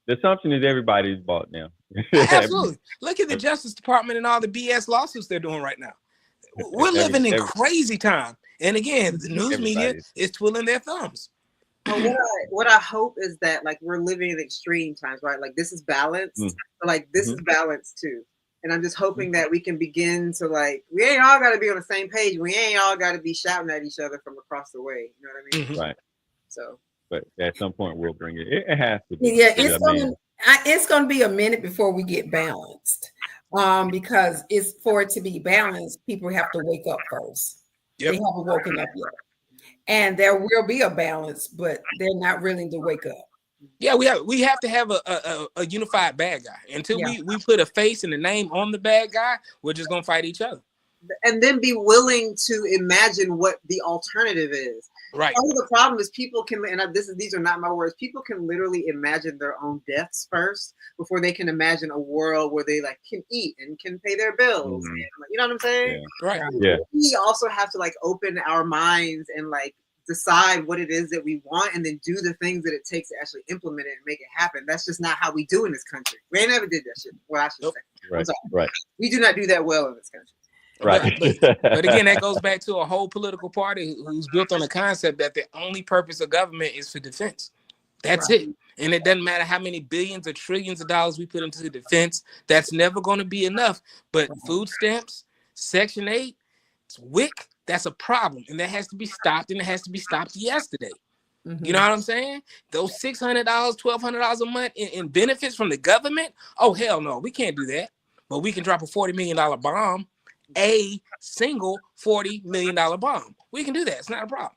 assumption is everybody's bought now. Absolutely. Look at the Justice Department and all the BS lawsuits they're doing right now. We're living in crazy time. And again, the news media is twiddling their thumbs. What I hope is that like we're living in extreme times, right? Like this is balanced, but like this is balanced too. And I'm just hoping that we can begin to like, we ain't all got to be on the same page. We ain't all got to be shouting at each other from across the way. You know what I mean? Right. So, but at some point we'll bring it. It has to be. Yeah, it's gonna be a minute before we get balanced. Because it's for it to be balanced, people have to wake up first. Yep. They haven't woken up yet. And there will be a balance, but they're not willing to wake up. Yeah, we have to have a unified bad guy. Until we put a face and a name on the bad guy, we're just gonna fight each other. And then be willing to imagine what the alternative is. Right. Part of the problem is people can, and these are not my words, people can literally imagine their own deaths first before they can imagine a world where they like can eat and can pay their bills. And, you know what I'm saying? Yeah. Right. Yeah. We also have to like open our minds and like decide what it is that we want and then do the things that it takes to actually implement it and make it happen. That's just not how we do in this country. We ain't never did that shit. Well, I should say. Right. We do not do that well in this country. Right. But again, that goes back to a whole political party who's built on the concept that the only purpose of government is for defense. That's it. And it doesn't matter how many billions or trillions of dollars we put into the defense. That's never going to be enough. But food stamps, Section 8, WIC, that's a problem. And that has to be stopped. And it has to be stopped yesterday. You know what I'm saying? Those $600, $1,200 a month in benefits from the government. Oh, hell no. We can't do that. But we can drop a $40 million bomb. A single $40 million bomb. We can do that. It's not a problem.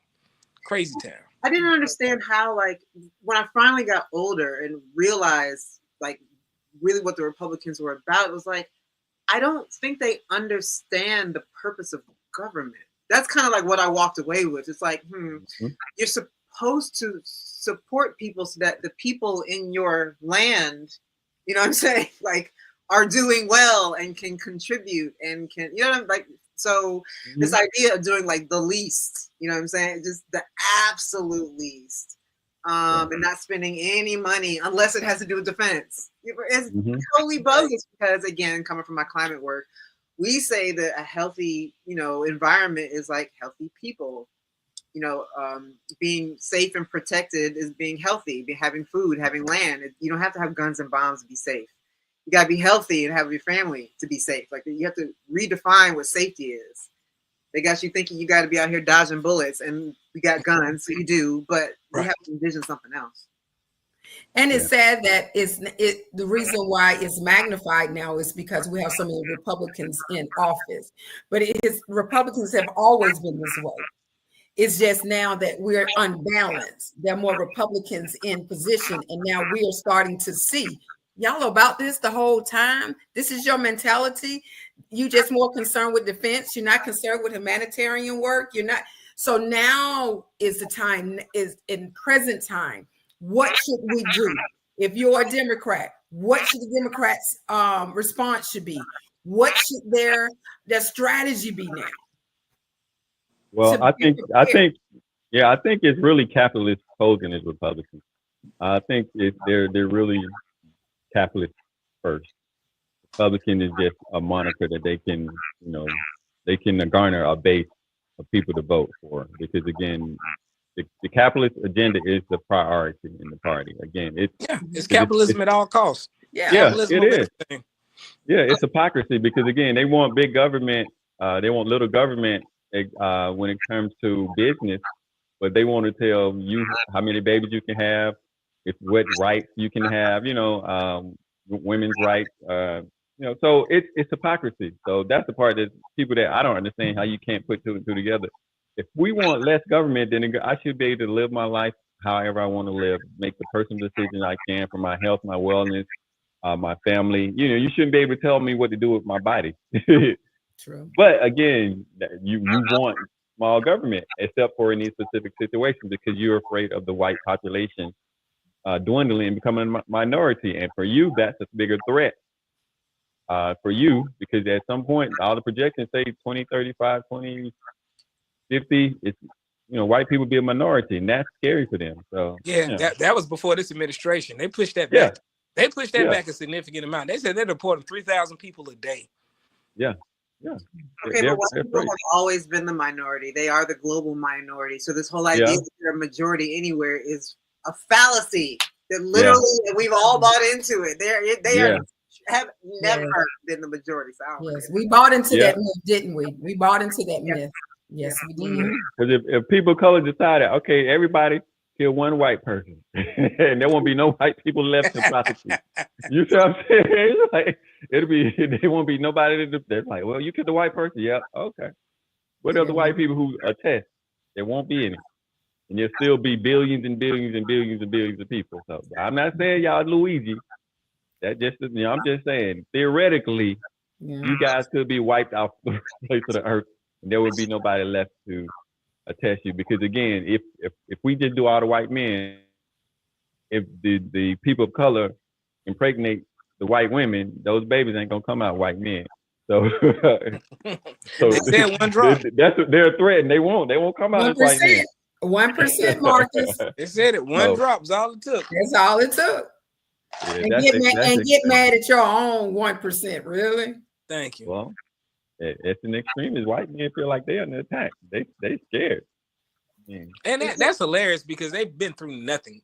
Crazy town. I didn't understand how, like, when I finally got older and realized, like, really what the Republicans were about, it was like, I don't think they understand the purpose of government. That's kind of like what I walked away with. It's like, you're supposed to support people so that the people in your land, you know what I'm saying? Like, are doing well and can contribute and can, you know what I'm like, so this idea of doing like the least, you know what I'm saying? Just the absolute least. And not spending any money unless it has to do with defense. It's totally bogus because again, coming from my climate work, we say that a healthy, you know, environment is like healthy people. You know, being safe and protected is being healthy, having food, having land. You don't have to have guns and bombs to be safe. You gotta be healthy and have your family to be safe. Like you have to redefine what safety is. They got you thinking you got to be out here dodging bullets, and we got guns, so you do, but you have to envision something else. And it's sad that the reason why it's magnified now is because we have so many Republicans in office. But Republicans have always been this way. It's just now that we're unbalanced. There are more Republicans in position, and now we are starting to see. Y'all about this the whole time. This is your mentality. You just more concerned with defense. You're not concerned with humanitarian work. You're not. So now is the time, is in present time. What should we do? If you're a Democrat, what should the Democrats' response should be? What should their strategy be now? Well, I think it's really capitalist posing as Republicans. I think they're really capitalist first. Republican is just a moniker that they can, you know, they can garner a base of people to vote for. Because again, the capitalist agenda is the priority in the party. Again, it's capitalism at all costs. Yeah, it is. Yeah, it's hypocrisy because again, they want big government. They want little government when it comes to business, but they want to tell you how many babies you can have, what rights you can have, you know, women's rights, you know, so it's hypocrisy. So that's the part that people that I don't understand how you can't put two and two together. If we want less government, then I should be able to live my life however I want to live, make the personal decision I can for my health, my wellness, my family. You know, you shouldn't be able to tell me what to do with my body. True. But again, you want small government, except for in these specific situations, because you're afraid of the white population dwindling and becoming a minority. And for you, that's a bigger threat for you, because at some point, all the projections say 2035, 2050, it's, you know, white people be a minority, and that's scary for them. So Yeah, that was before this administration. They pushed that yeah, back. They pushed that yeah, back a significant amount. They said they're deporting 3,000 people a day. yeah, yeah. Okay, They're, but white they're people afraid. have always been the minority. They are the global minority. So this whole idea Yeah. that they're a majority anywhere is a fallacy that literally we've all bought into it. They Yeah. have never Yeah. been the majority. So I don't Yes, we bought into Yeah. that myth, didn't we? We bought into that Yeah. myth. Yes, we did. Because if people of color decided, okay, everybody kill one white person, and there won't be no white people left to prosecute. You see what I'm saying? It's like, there won't be nobody they're like, well, you killed the white person. Yeah, okay. What Yeah. other white people who attest? There won't be any. And there'll still be billions and billions and billions and billions of people. So I'm not saying y'all Luigi. That just, you know, I'm just saying, theoretically, Yeah. you guys could be wiped off the face of the earth, and there would be nobody left to attest you. Because again, if we just do all the white men, if the people of color impregnate the white women, those babies ain't gonna come out white men. So, so They said one drop. that's they're a threat, and they won't come out as white men. 1%, Marcus. They said it. One No. drop's all it took. That's all it took. Yeah, And that's get ex- mad, that's and get extreme. mad at your own 1%. Really? Thank you. Well, it's an extreme. Is white men feel like they're under attack. They scared. Yeah. And that's hilarious because they've been through nothing.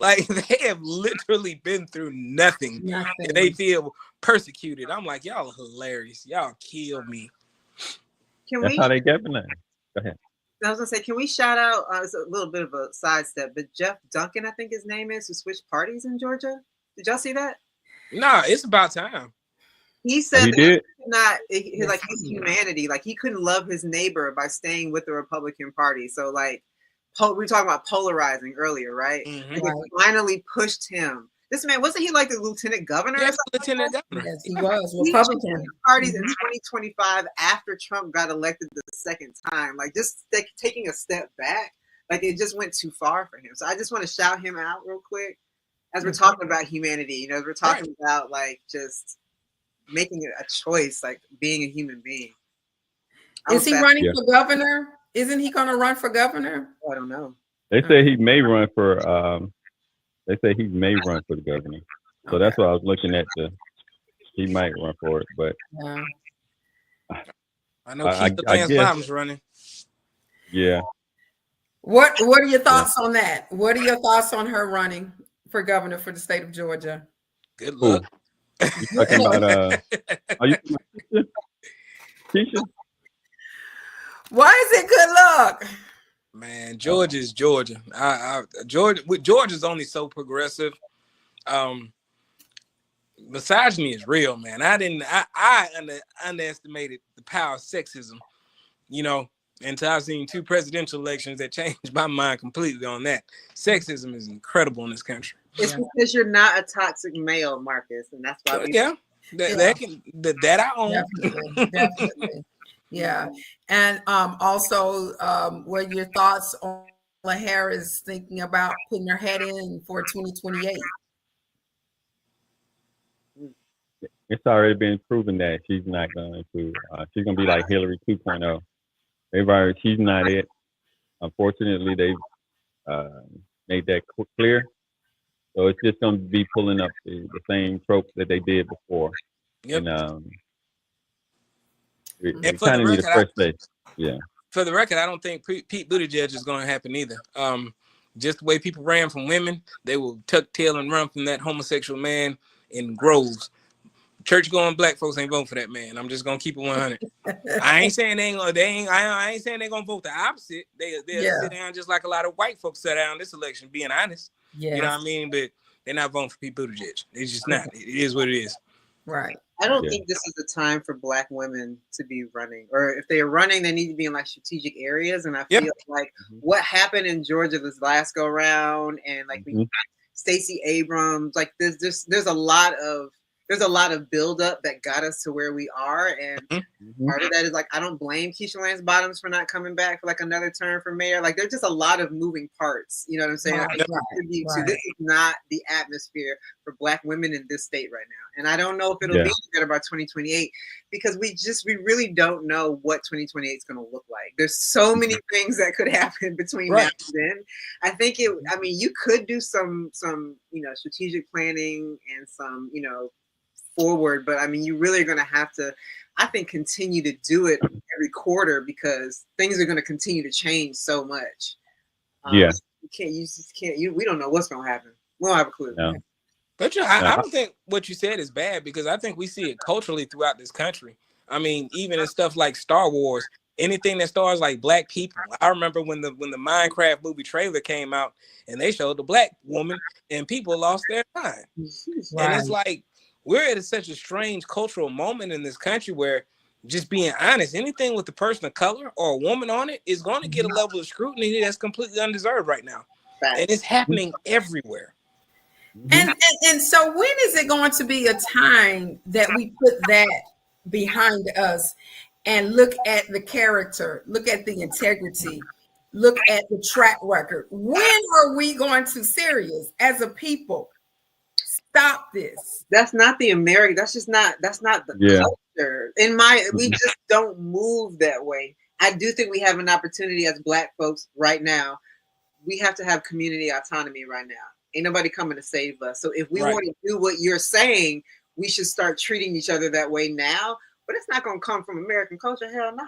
Like they have literally been through nothing. Nothing. And they feel persecuted. I'm like, y'all are hilarious. Y'all kill me. Can That's we? how they get now. Go ahead. I was gonna say, can we shout out? It's a little bit of a sidestep, but Jeff Duncan, I think his name is, who switched parties in Georgia. Did y'all see that? Nah, it's about time. He said He that did. he's like his humanity, like he couldn't love his neighbor by staying with the Republican Party. So like, we were talking about polarizing earlier, right? Mhm. And they finally pushed him. This man, wasn't he like the lieutenant governor? or Yes, something? Lieutenant Governor. Yes, he was He Republican. changed parties in 2025 after Trump got elected the second time. Like just taking a step back, like it just went too far for him. So I just want to shout him out real quick as we're talking about humanity. You know, as we're talking about like just making it a choice, like being a human being. Is he running for governor? Isn't he going to run for governor? Oh, I don't know. They say he may run for. They say he may run for the governor. So that's what I was looking at. He might run for it, but Yeah. I know Keith Lance Bottom's running. Yeah. What are your thoughts on that? What are your thoughts on her running for governor for the state of Georgia? Good luck. You talking about are you Keisha? Why is it good luck? Man, Georgia's Georgia. Georgia's only so progressive. Misogyny is real, man. I underestimated the power of sexism, you know, until I've seen 2 presidential elections that changed my mind completely on that. Sexism is incredible in this country. It's because you're not a toxic male, Marcus, and that's why. That I own. Definitely. Yeah, and also, what are your thoughts on Kamala Harris thinking about putting her head in for 2028? It's already been proven that she's not going to. She's going to be like Hillary 2.0. She's not it. Unfortunately, they've made that clear. So it's just going to be pulling up the same tropes that they did before. Yep. And And we for kind the of need a record, fresh face. Yeah. For the record, I don't think Pete Buttigieg is going to happen either. Just the way people ran from women, they will tuck tail and run from that homosexual man in groves. Church-going black folks ain't voting for that man. I'm just gonna keep it 100. I ain't saying I ain't saying they're gonna vote the opposite. They'll sit down just like a lot of white folks sat down this election, being honest. Yeah. You know what I mean? But they're not voting for Pete Buttigieg. It's just not. It is what it is. Right. I don't think this is the time for Black women to be running, or if they're running, they need to be in like strategic areas. And I feel like what happened in Georgia this last go round, and like Stacey Abrams. Like there's a lot of buildup that got us to where we are, and part of that is like I don't blame Keisha Lance Bottoms for not coming back for like another term for mayor. Like there's just a lot of moving parts. You know what I'm saying? Right, This is not the atmosphere for Black women in this state right now, and I don't know if it'll be better by 2028 because we really don't know what 2028 is going to look like. There's so many things that could happen between now and then. I think you could do some strategic planning and some forward, but I mean you really are going to have to, I think, continue to do it every quarter because things are going to continue to change so much. You just can't. We don't know what's going to happen. We don't have a clue. No. But I don't think what you said is bad because I think we see it culturally throughout this country. I mean, even in stuff like Star Wars, anything that stars like Black people. I remember when the Minecraft movie trailer came out and they showed the Black woman and people lost their mind. Right. And it's like we're at such a strange cultural moment in this country where, just being honest, anything with a person of color or a woman on it is going to get a level of scrutiny that's completely undeserved right now. Right. And it's happening everywhere. And so when is it going to be a time that we put that behind us and look at the character, look at the integrity, look at the track record? When are we going to serious as a people stop this? That's not the American. That's not the culture. We just don't move that way. I do think we have an opportunity as Black folks right now. We have to have community autonomy right now. Ain't nobody coming to save us. So if we want to do what you're saying, we should start treating each other that way now. But it's not going to come from American culture. Hell no.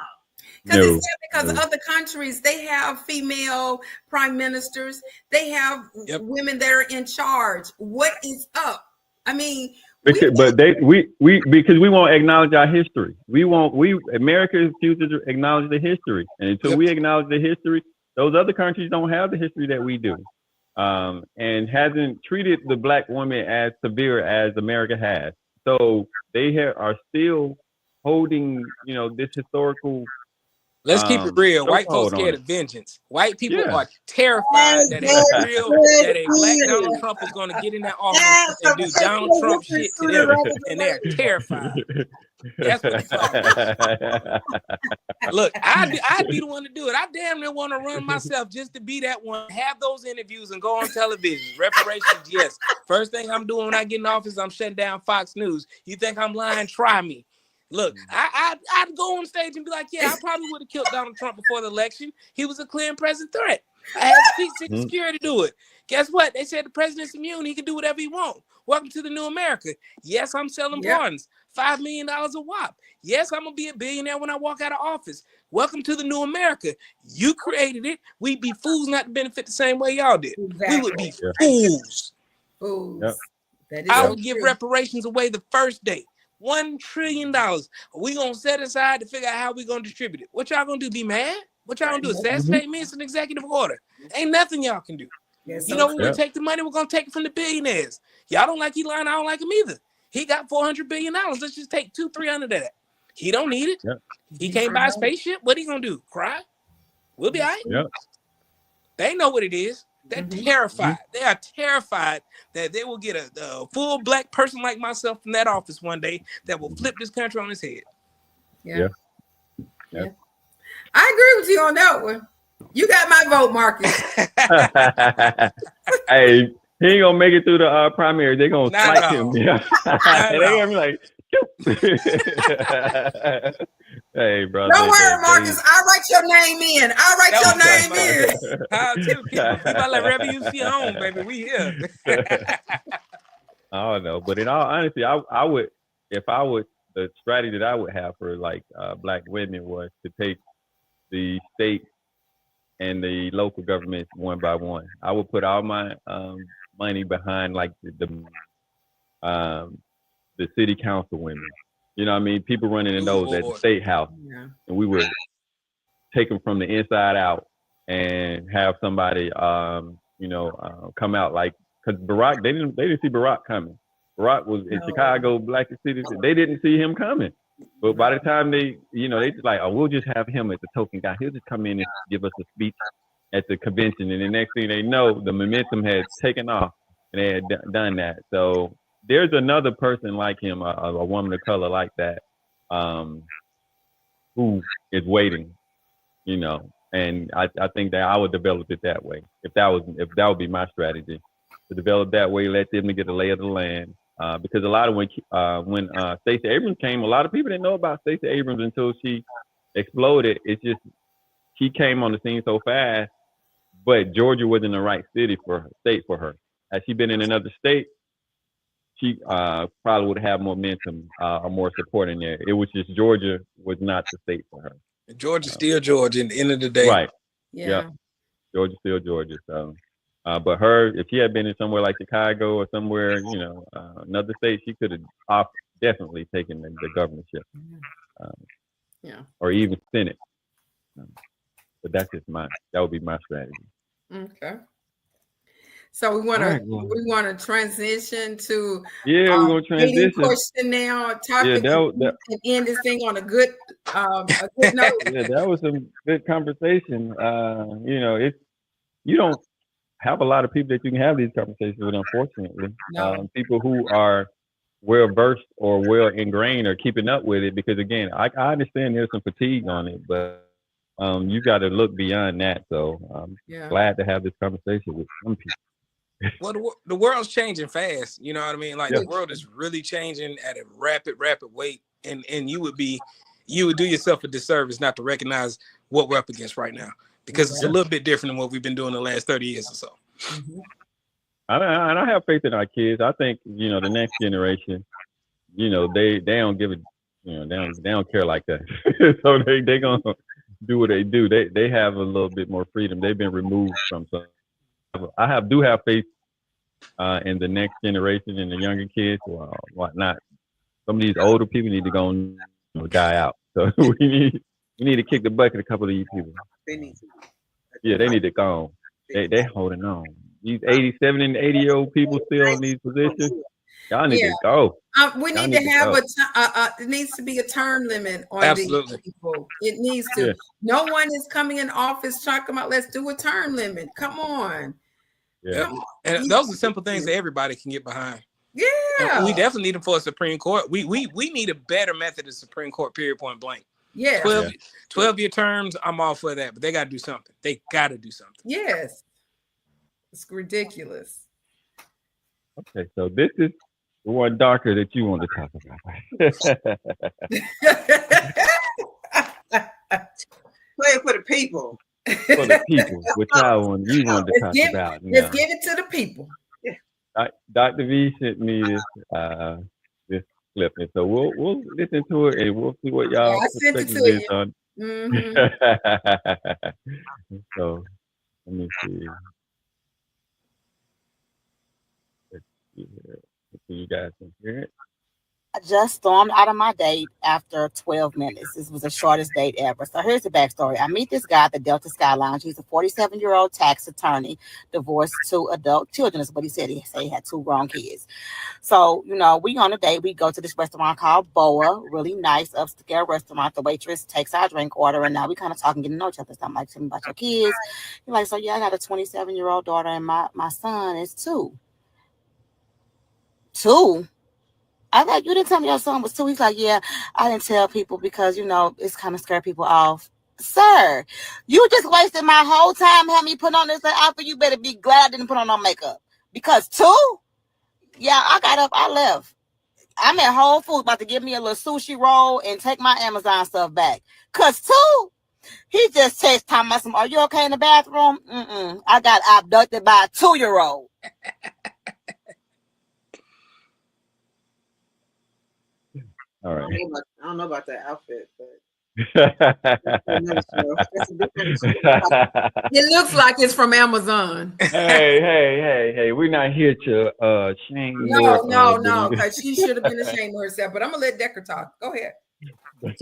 Because other countries, they have female prime ministers. They have women that are in charge. What is up? I mean, because we won't acknowledge our history. America refuses to acknowledge the history, and until we acknowledge the history, those other countries don't have the history that we do, and hasn't treated the Black woman as severe as America has. So they are still holding, this historical. Let's keep it real. White folks scared of vengeance. White people are terrified that a Black Donald Trump is going to get in that office and do Donald Trump shit to them, and they're terrified. That's what it's all. Look, I'd be the one to do it. I damn near want to run myself just to be that one, have those interviews and go on television. Reparations, yes. First thing I'm doing when I get in office, I'm shutting down Fox News. You think I'm lying? Try me. Look, I'd go on stage and be like, I probably would have killed Donald Trump before the election. He was a clear and present threat. I had Secret Security do it. Guess what? They said the president's immune. He can do whatever he wants. Welcome to the new America. Yes, I'm selling pardons. $5 million a whop. Yes, I'm going to be a billionaire when I walk out of office. Welcome to the new America. You created it. We'd be fools not to benefit the same way y'all did. Exactly. We would be fools. Fools. I would give reparations away the first day. $1 trillion. We gonna set aside to figure out how we gonna distribute it. What y'all gonna do? Be mad? What y'all gonna do? Assassinate me? It's an executive order. Ain't nothing y'all can do. Yes, we're gonna take the money. We're gonna take it from the billionaires. Y'all don't like Elon. I don't like him either. He got $400 billion. Let's just take 200-300 of that. He don't need it. He can't buy a spaceship. What he gonna do? Cry? We'll be all right. They know what it is. They're terrified. They are terrified that they will get a full Black person like myself in that office one day that will flip this country on its head. Yeah. I agree with you on that one. You got my vote, Marcus. Hey, he ain't gonna make it through the primary. They're gonna slice him. They're gonna be like, hey, brother. Don't worry, Marcus. I'll write your name in. I'll tell people. I let wherever you see home, baby. We here. I don't know, but in all honesty, I would, if I would, the strategy that I would have for like Black women was to take the state and the local governments one by one. I would put all my money behind like the city council women. You know what I mean? People running in those at the state house. And we would take them from the inside out and have somebody, come out like, because Barack, they didn't see Barack coming. Barack was in Chicago, Black city. They didn't see him coming. But by the time they just like, we'll just have him as a token guy. He'll just come in and give us a speech at the convention. And the next thing they know, the momentum had taken off. and they had done that. So there's another person like him, a woman of color like that, who is waiting, you know. And I think that I would develop it that way. If that would be my strategy, to develop that way, let them get a lay of the land. Because a lot of when Stacey Abrams came, a lot of people didn't know about Stacey Abrams until she exploded. It's just she came on the scene so fast, but Georgia wasn't the right state for her. Had she been in another state, she probably would have more momentum or more support in there. It was just Georgia was not the state for her. Georgia's still Georgia in the end of the day. Right. Yeah. Yep. Georgia's still Georgia. So, but her, if she had been in somewhere like Chicago or somewhere, you know, another state, she could have definitely taken the governorship, or even Senate. But that's just that would be my strategy. Okay. So we want to transition to we're gonna transition. Question now. Topic and end this thing on a good note. Yeah, that was some good conversation. You know, you don't have a lot of people that you can have these conversations with, unfortunately. No. People who are well versed or well ingrained or keeping up with it, because again, I understand there's some fatigue on it, but you got to look beyond that. So I'm glad to have this conversation with some people. Well, the world's changing fast. You know what I mean? Like the world is really changing at a rapid rate. And you would do yourself a disservice not to recognize what we're up against right now, because it's a little bit different than what we've been doing the last 30 years or so. Mm-hmm. I have faith in our kids. I think, you know, the next generation, you know, they don't give it, you know, they don't care like that. So they gonna do what they do. They have a little bit more freedom. They've been removed from some. I do have faith in the next generation and the younger kids or whatnot. Some of these older people need to go and die out. So we need to kick the bucket a couple of these people. They need to. Yeah, they need to go. They holding on. These 87 and 80-year-old people still in these positions. Y'all need to go. We need to have it needs to be a term limit on Absolutely. these people. It needs to. Yeah. No one is coming in office talking about let's do a term limit. Come on. Yeah. And those are simple things that everybody can get behind. Yeah. And we definitely need them for a Supreme Court. We need a better method of Supreme Court, period, point blank. Yeah. 12-year terms, I'm all for that, but they got to do something. They got to do something. Yes. It's ridiculous. Okay, so this is the one darker that you want to talk about. Play it for the people. For the people, which you wanted to talk about. Let's give it to the people. Dr. V sent me this clip, and so we'll listen to it and we'll see what y'all perspective is on. So let me see. Let's see here. You guys can hear it. I just stormed out of my date after 12 minutes. This was the shortest date ever. So here's the backstory. I meet this guy at the Delta Sky Lounge. He's a 47-year-old tax attorney, divorced 2 adult children. That's what he said. He had 2 grown kids. So, you know, we on a date. We go to this restaurant called Boa, really nice upscale restaurant. The waitress takes our drink order, and now we kind of talking, getting to know each other. So I'm like, tell me about your kids. He's like, so yeah, I got a 27-year-old daughter, and my son is 2. 2? I was like, you didn't tell me your son was 2. He's like, yeah, I didn't tell people because, you know, it's kind of scare people off. Sir, you just wasted my whole time having me put on this outfit. You better be glad I didn't put on no makeup. Because 2? Yeah, I got up, I left. I'm at Whole Foods about to give me a little sushi roll and take my Amazon stuff back. Because 2? He just texted time about some, are you okay in the bathroom? I got abducted by a 2-year-old. All right. I don't know about that outfit, but it looks like it's from Amazon. Hey, we're not here to shame. No, because she should have been ashamed of herself. But I'm gonna let Decker talk. Go ahead.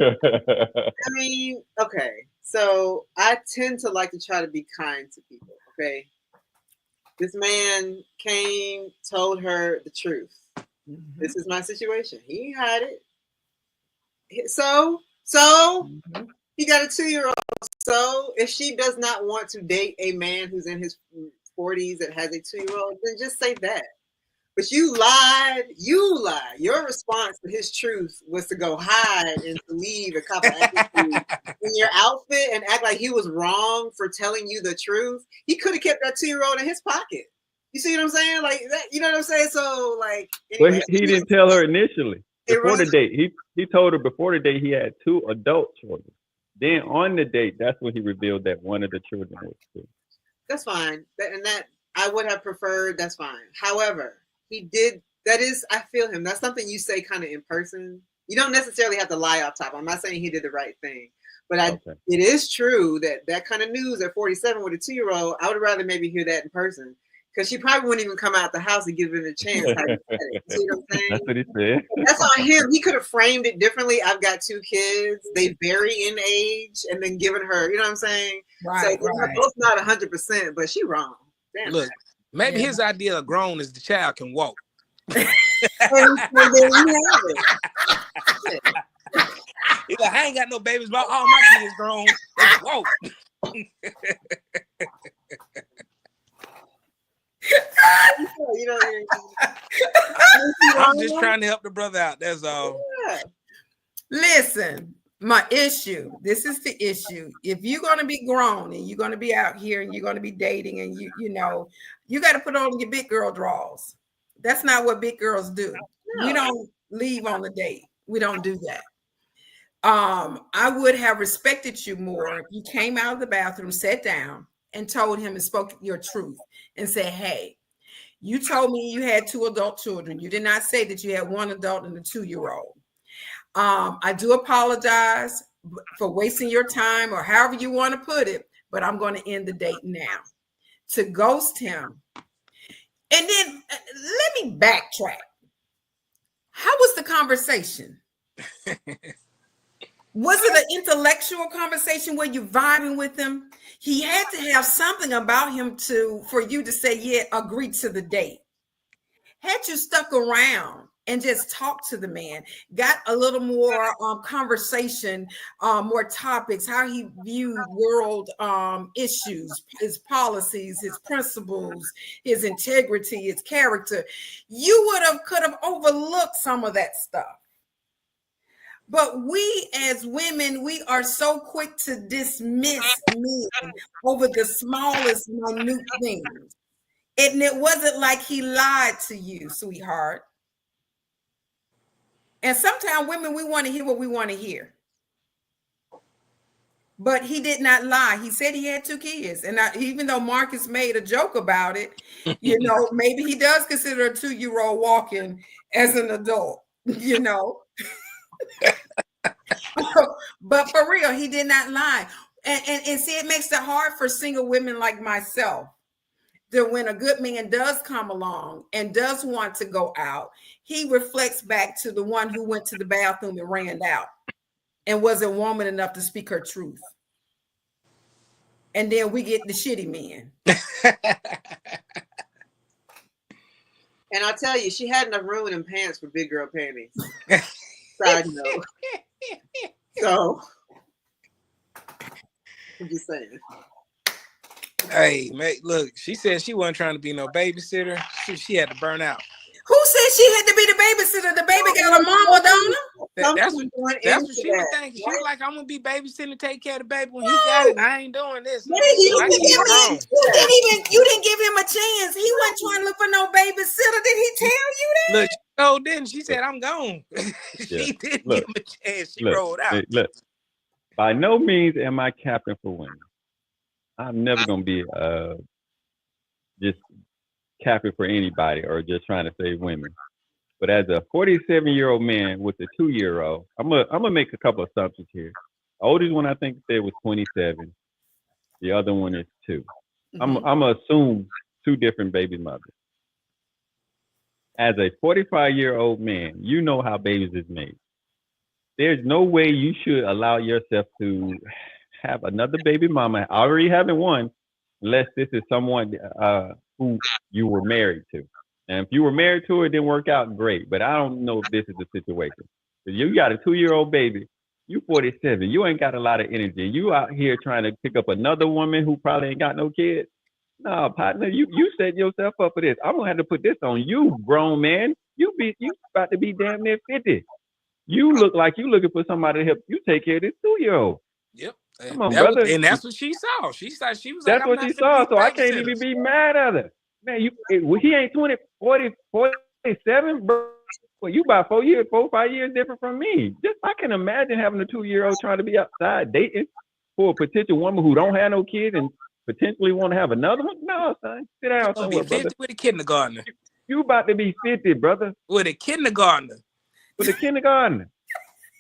I mean, okay. So I tend to like to try to be kind to people. Okay. This man came, told her the truth. Mm-hmm. This is my situation. He ain't hide it. So he got a 2-year-old. So if she does not want to date a man who's in his 40s that has a 2-year-old, then just say that. But you lied. Your response to his truth was to go hide and to leave a couple attitude in your outfit and act like he was wrong for telling you the truth. He could have kept that 2-year-old in his pocket. You see what I'm saying? Like that, you know what I'm saying? So like, anyway, well, he didn't tell her initially before the date. He told her before the date he had 2 adult children. Then on the date, that's when he revealed that one of the children was 2. That's fine. That I would have preferred. That's fine. However, he did. That is, I feel him. That's something you say kind of in person. You don't necessarily have to lie off top. I'm not saying he did the right thing, but it is true that kind of news at 47 with a 2-year-old, I would rather maybe hear that in person. Because she probably wouldn't even come out the house and give him a chance. See what I'm saying? That's what he said. That's on him. He could have framed it differently. I've got 2 kids. They vary in age, and then given her, you know what I'm saying? Right, so they're both not 100%, but she wrong. Damn. Look, maybe his idea of grown is the child can walk. and then you have it. He's like, I ain't got no babies, but all my kids grown. Whoa. You know, I'm just trying to help the brother out. That's all. Yeah. Listen, my issue. This is the issue. If you're going to be grown and you're going to be out here and you're going to be dating and you know, you got to put on your big girl drawers. That's not what big girls do. No. We don't leave on the date. We don't do that. I would have respected you more if you came out of the bathroom, sat down, and told him and spoke your truth and said, hey, you told me you had 2 adult children. You did not say that you had 1 adult and a 2-year-old. I do apologize for wasting your time or however you want to put it, but I'm going to end the date now. To ghost him. And then let me backtrack. How was the conversation? Was it an intellectual conversation where you're vibing with him? He had to have something about him for you to say, yeah, agree to the date. Had you stuck around and just talked to the man, got a little more conversation, more topics, how he viewed world issues, his policies, his principles, his integrity, his character, you could have overlooked some of that stuff. But we as women, we are so quick to dismiss men over the smallest, minute things. And it wasn't like he lied to you, sweetheart. And sometimes women, we want to hear what we want to hear. But he did not lie. He said he had 2 kids. And even though Marcus made a joke about it, you know, maybe he does consider a 2-year-old walking as an adult, you know. But for real, he did not lie. And see, it makes it hard for single women like myself that when a good man does come along and does want to go out, he reflects back to the one who went to the bathroom and ran out and wasn't woman enough to speak her truth. And then we get the shitty men. And I'll tell you, she had enough room in them pants for big girl panties. Side note. So, I'm just saying. Hey, mate, look, she said she wasn't trying to be no babysitter. She had to burn out. Who said she had to be the babysitter? The baby got a mama, don't her? That's what she was thinking. She was like, I'm gonna be babysitting and take care of the baby when he got it. I ain't doing this. You didn't give him a chance. He wasn't trying to look for no babysitter. Did he tell you that? Look, oh, didn't she? Said I'm gone. She didn't give him a chance. She rolled out. Look, by no means am I capping for women. I'm never gonna be just capping for anybody or just trying to save women. But as a 47-year-old man with a 2-year-old, I'm gonna make a couple of assumptions here. The oldest one I think said was 27. The other one is 2. I'm gonna assume 2 different baby mothers. As a 45-year-old man, you know how babies is made. There's no way you should allow yourself to have another baby mama, already having one, unless this is someone who you were married to. And if you were married to her, it didn't work out, great. But I don't know if this is the situation. If you got a 2-year-old baby, you 47, you ain't got a lot of energy. You out here trying to pick up another woman who probably ain't got no kids. No, partner, you set yourself up for this. I'm gonna have to put this on you, grown man. You about to be damn near 50. You look like you looking for somebody to help you take care of this 2-year-old. Yep. Come on, brother. And that's what she saw. She thought she was like, That's what she saw. So I can't even be mad at her. Man, he ain't 20, 40, 47, bro. Well, you about 4 or 5 years different from me. Just I can imagine having a 2-year-old trying to be outside dating for a potential woman who don't have no kids and potentially want to have another one. No, son, sit down somewhere, be 50 brother. with a kindergartner. You about to be 50, brother. With a kindergartner. With a kindergartner.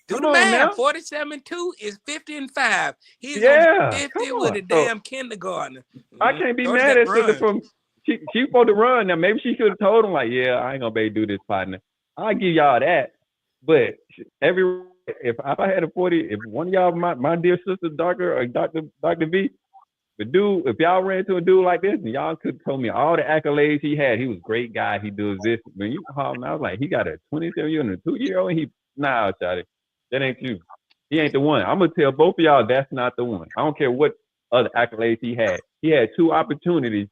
Do Come the on math. now. 47 2 is 50 and 5. He's Yeah, 50 come with on. a damn kindergartner. I can't be Go to mad that at sister run. from she supposed to run. Now maybe she could have told him like, yeah, I ain't gonna be able to do this, partner. I'll give y'all that. But if I had a 40, if one of y'all, my dear sister, Dr. or Dr. V, but dude, if y'all ran into a dude like this, and y'all could tell me all the accolades he had. He was a great guy. He does this. When you call him, I was like, he got a 27-year-old and a 2-year-old, and nah, Charlie, that ain't you. He ain't the one. I'm gonna tell both of y'all that's not the one. I don't care what other accolades he had. He had 2 opportunities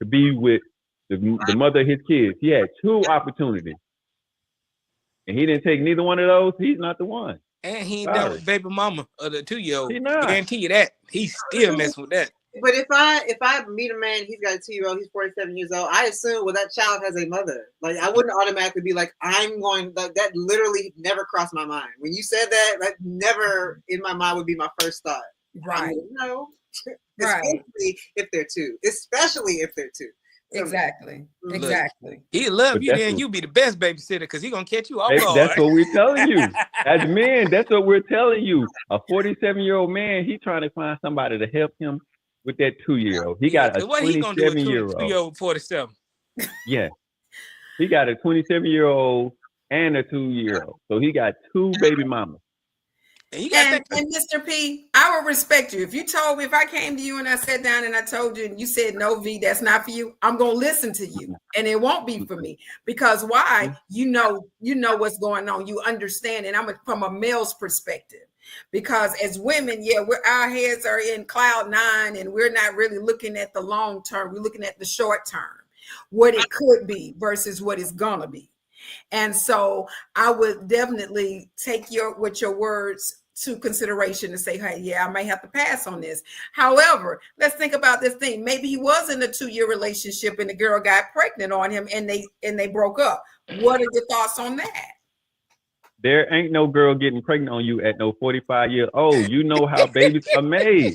to be with the mother of his kids. He had 2 opportunities. And he didn't take neither one of those. He's not the one. And he ain't done with baby mama of the 2-year-old. He not. Guarantee you that. He's still messing with that. But if I meet a man, he's got a 2-year-old, he's 47 years old, I assume that child has a mother. Like I wouldn't automatically be like, I'm going like that. Literally never crossed my mind. When you said that never in my mind would be my first thought. Right. No. Right. Especially if they're 2. Especially if they're 2. So, Exactly. Look, Exactly. He love But you, that's then what- you be the best babysitter because he gonna catch you off guard. That's what we're telling you. As men, that's what we're telling you. A 47-year-old man, he trying to find somebody to help him with that 2-year-old. He got a what he gonna do with 27-year-old. 2-year-old 47? Yeah. He got a 27-year-old and a 2-year-old. So he got 2 baby mamas. And you got And Mr. P, I would respect you. If you told me, if I came to you and I sat down and I told you and you said, no, V, that's not for you, I'm going to listen to you. And it won't be for me. Because why? You know what's going on. You understand. And from a male's perspective. Because as women, yeah, our heads are in cloud 9 and we're not really looking at the long term. We're looking at the short term, what it could be versus what it's going to be. And so I would definitely take your words to consideration and say, hey, yeah, I may have to pass on this. However, let's think about this thing. Maybe he was in a 2-year relationship and the girl got pregnant on him and they broke up. What are your thoughts on that? There ain't no girl getting pregnant on you at no 45-year-old. You know how babies are made.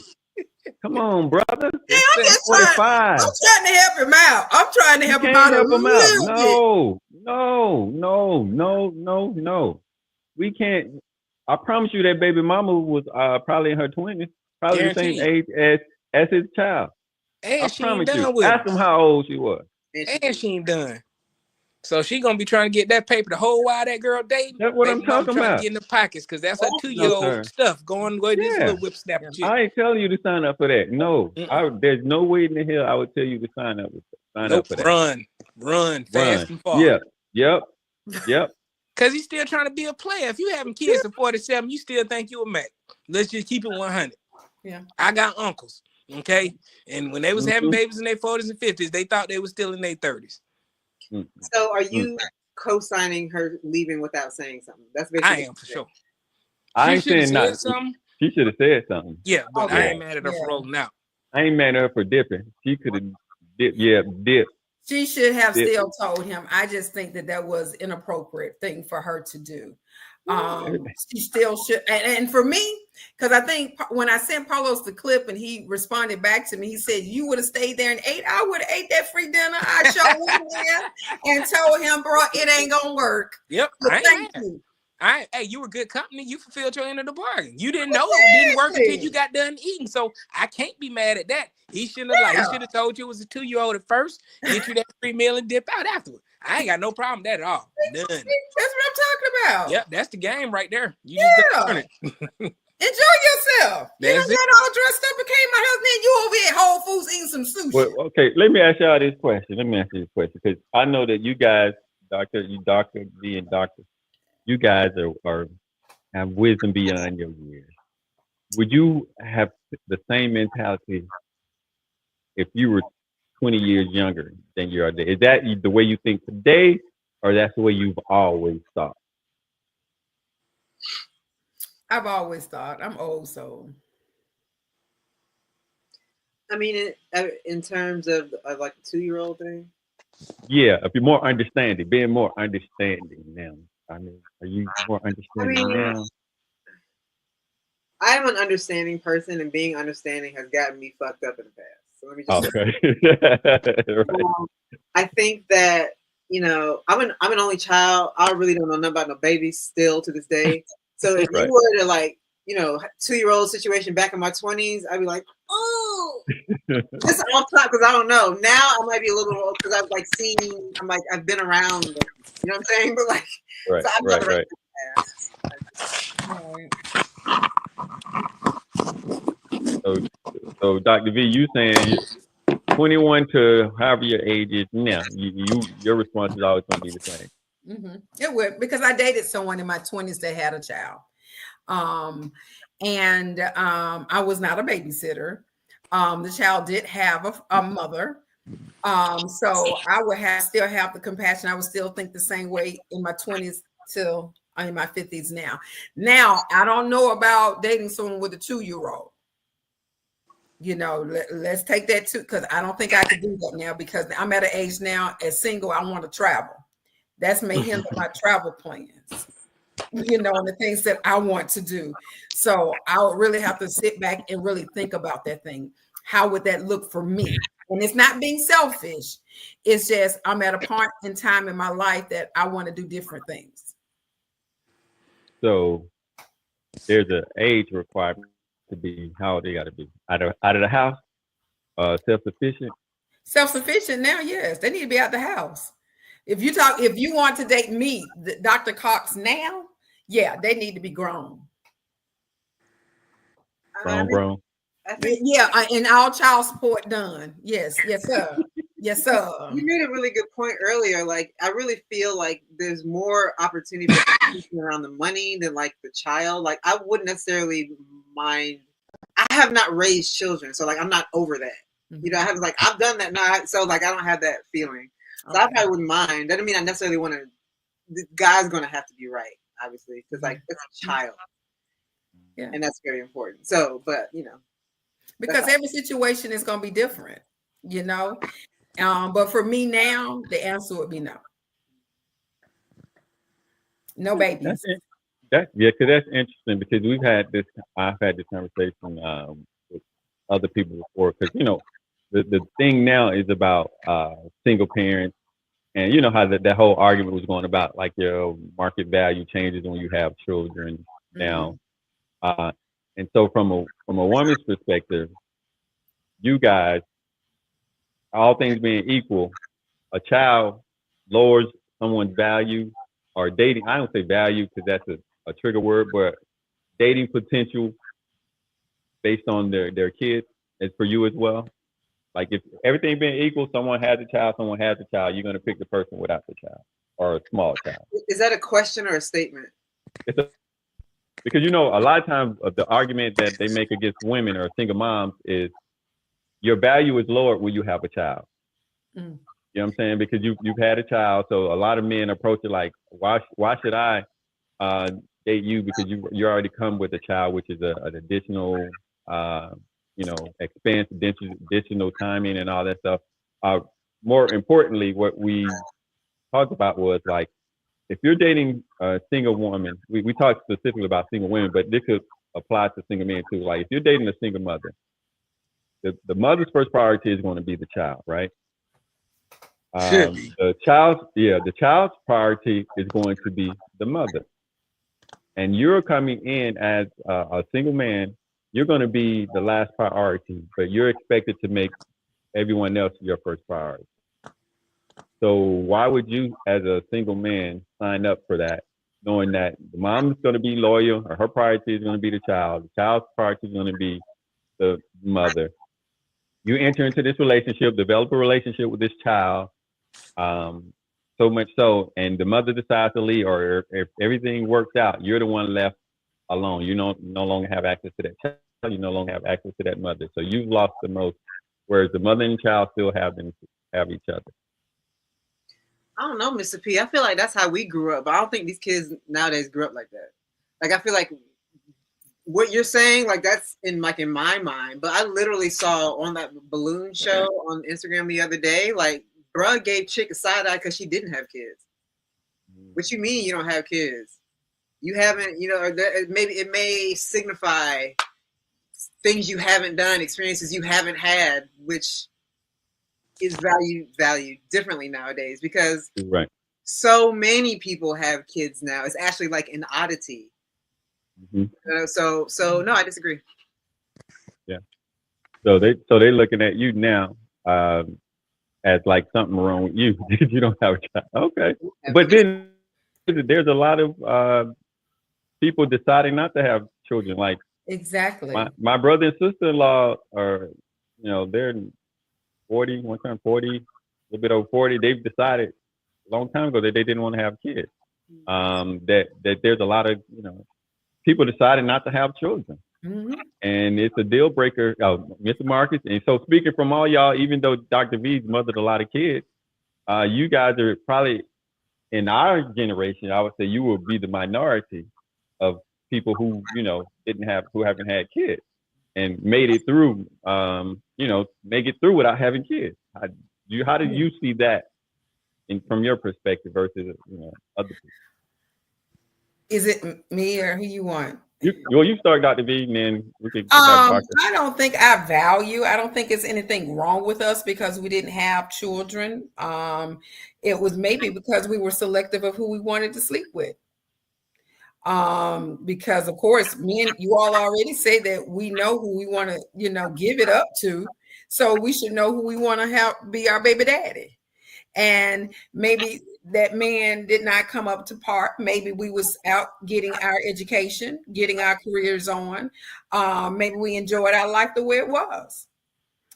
Come on, brother. Yeah, I'm just 45. trying to help him out. I'm trying to help him out a little bit. No. We can't. I promise you that baby mama was probably in her 20s, probably Guaranteed. the same age as his child. And I she ain't promise done you. with Ask him how old she was. And she ain't done. So she gonna be trying to get that paper the whole while that girl dating. That's what Baby I'm mama talking trying about. to get in the pockets because that's her No, 2-year-old sir. stuff going with this Yeah. little whipsnapper chick. I ain't telling you to sign up for that. No, there's no way in the hell I would tell you to sign up for that. Run fast and far. Yep. Because he's still trying to be a player. If you having kids at 47, you still think you a Mac. Let's just keep it 100. Yeah. I got uncles, okay? And when they was having babies in their 40s and 50s, they thought they was still in their 30s. So are you co-signing her leaving without saying something? That's basically I am for sure. I ain't saying not. nothing. She should have said something. Yeah, but Okay. I ain't mad at her for rolling out. I ain't mad at her for dipping. She could have dipped. She should have still told him. I just think that was inappropriate thing for her to do. She still should. And for me, because I think when I sent Paulos the clip and he responded back to me, he said, you would have stayed there and ate. I would have ate that free dinner. I showed him there and told him, bro, it ain't going to work. Yep. Thank you. Hey, you were good company. You fulfilled your end of the bargain. You didn't know it didn't work until you got done eating. So I can't be mad at that. He shouldn't have He should have told you it was a 2-year-old at first, get you that free meal and dip out afterward. I ain't got no problem with that at all. None. That's what I'm talking about. Yep, that's the game right there. You just gotta learn it. Enjoy yourself. You That's done got all dressed up and came out here, then you over here at Whole Foods eating some sushi. Well, okay, let me ask y'all this question. Because I know that you guys, Dr. V and Doctor, you guys have wisdom beyond your years. Would you have the same mentality if you were 20 years younger than you are today. Is that the way you think today, or that's the way you've always thought? I've always thought I'm old, so. I mean, in terms of like a 2-year-old thing. Yeah, if you're more understanding, being more understanding now. I mean, are you more understanding now? I am an understanding person, and being understanding has gotten me fucked up in the past. So let me just Okay. Right. I think that, you know, I'm an only child. I really don't know nothing about no babies still to this day. So if Right. you were to, like, you know, 2-year-old situation back in my 20s, I'd be like, oh, just off top, because I don't know. Now I might be a little old because I've like seen, I've been around, you know what I'm saying? But like, Right, so I'm right, not right. So Dr. V, you saying 21 to however your age is now, your response is always going to be the same. Mm-hmm. It would, because I dated someone in my 20s that had a child. I was not a babysitter. The child did have a mother. So I would still have the compassion. I would still think the same way in my 20s till I'm in my 50s now. Now, I don't know about dating someone with a 2-year-old. You know, let's take that too, because I don't think I could do that now, because I'm at an age now as single, I want to travel. That's may hinder my travel plans, you know, and the things that I want to do. So I would really have to sit back and really think about that thing. How would that look for me? And it's not being selfish. It's just I'm at a point in time in my life that I want to do different things. So there's an age requirement to be, how old they got to be? Out of the house? Self-sufficient? Self-sufficient now, yes. They need to be out the house. If you want to date me, Dr. Cox now, yeah, they need to be grown. Grown. Yeah, and all child support done. Yes, sir. Yes, sir. You made a really good point earlier. Like, I really feel like there's more opportunity for around the money than like the child. Like, I wouldn't necessarily mind. I have not raised children, so like I'm not over that. Mm-hmm. You know, I've done that now, so like I don't have that feeling. So I probably wouldn't mind. That doesn't mean I necessarily want to. The guy's going to have to be right, obviously, because like it's a child, and that's very important. So, but you know, because every situation is going to be different, you know. But for me now, the answer would be no. No babies. Because that's interesting, because I've had this conversation with other people before, because you know the thing now is about single parents, and you know how that whole argument was going about like your market value changes when you have children now. And so from a woman's perspective, you guys, all things being equal, a child lowers someone's value, or dating. I don't say value because that's a trigger word, but dating potential based on their kids is for you as well. Like if everything being equal, someone has a child, someone has a child, you're going to pick the person without the child or a small child. Is that a question or a statement? Because, you know, a lot of times the argument that they make against women or single moms is your value is lowered when you have a child. You know what I'm saying? Because you've had a child. So a lot of men approach it like, why should I date you? Because you already come with a child, which is an additional, you know, expense, additional timing and all that stuff. More importantly, what we talked about was like, if you're dating a single woman, we talked specifically about single women, but this could apply to single men too. Like if you're dating a single mother, the mother's first priority is going to be the child, right? The child's priority is going to be the mother. And you're coming in as a single man, you're going to be the last priority, but you're expected to make everyone else your first priority. So why would you, as a single man, sign up for that, knowing that the mom's going to be loyal, or her priority is going to be the child's priority is going to be the mother. You enter into this relationship, develop a relationship with this child, so much so, and the mother decides to leave, or if everything works out, you're the one left alone. You no longer have access to that child. You no longer have access to that mother. So you've lost the most whereas the mother and child still have each other. I don't know, Mr. P. I feel like that's how we grew up. But I don't think these kids nowadays grew up like that. Like, I feel like what you're saying, like, that's in my mind. But I literally saw on that balloon show on Instagram the other day, like, bruh gave chick a side eye because she didn't have kids. What you mean you don't have kids? You haven't, you know, or maybe it may signify things you haven't done, experiences you haven't had, which is valued differently nowadays because Right. so many people have kids now. It's actually like an oddity. So no, I disagree. Yeah. So they looking at you now as like something wrong with you if you don't have a child. Okay. But then there's a lot of people deciding not to have children. Like Exactly. my brother and sister-in-law are, you know, they're 40, one turn 40, a little bit over 40. They've decided a long time ago that they didn't want to have kids. That there's a lot of, you know, people decided not to have children. And it's a deal breaker, Mr. Marcus. And so speaking from all y'all, even though Dr. V's mothered a lot of kids, you guys are probably, in our generation, I would say you will be the minority of people who, you know, who haven't had kids and made it through, you know, make it through without having kids. How do you see that from your perspective versus, you know, other people? Is it me or who you want? You start, Dr. V, and then we can. I don't think I don't think it's anything wrong with us because we didn't have children. It was maybe because we were selective of who we wanted to sleep with. Because of course, me and you all already say that we know who we want to, you know, give it up to. So we should know who we want to have be our baby daddy. And maybe that man did not come up to par. Maybe we was out getting our education, getting our careers on. Maybe we enjoyed our life the way it was,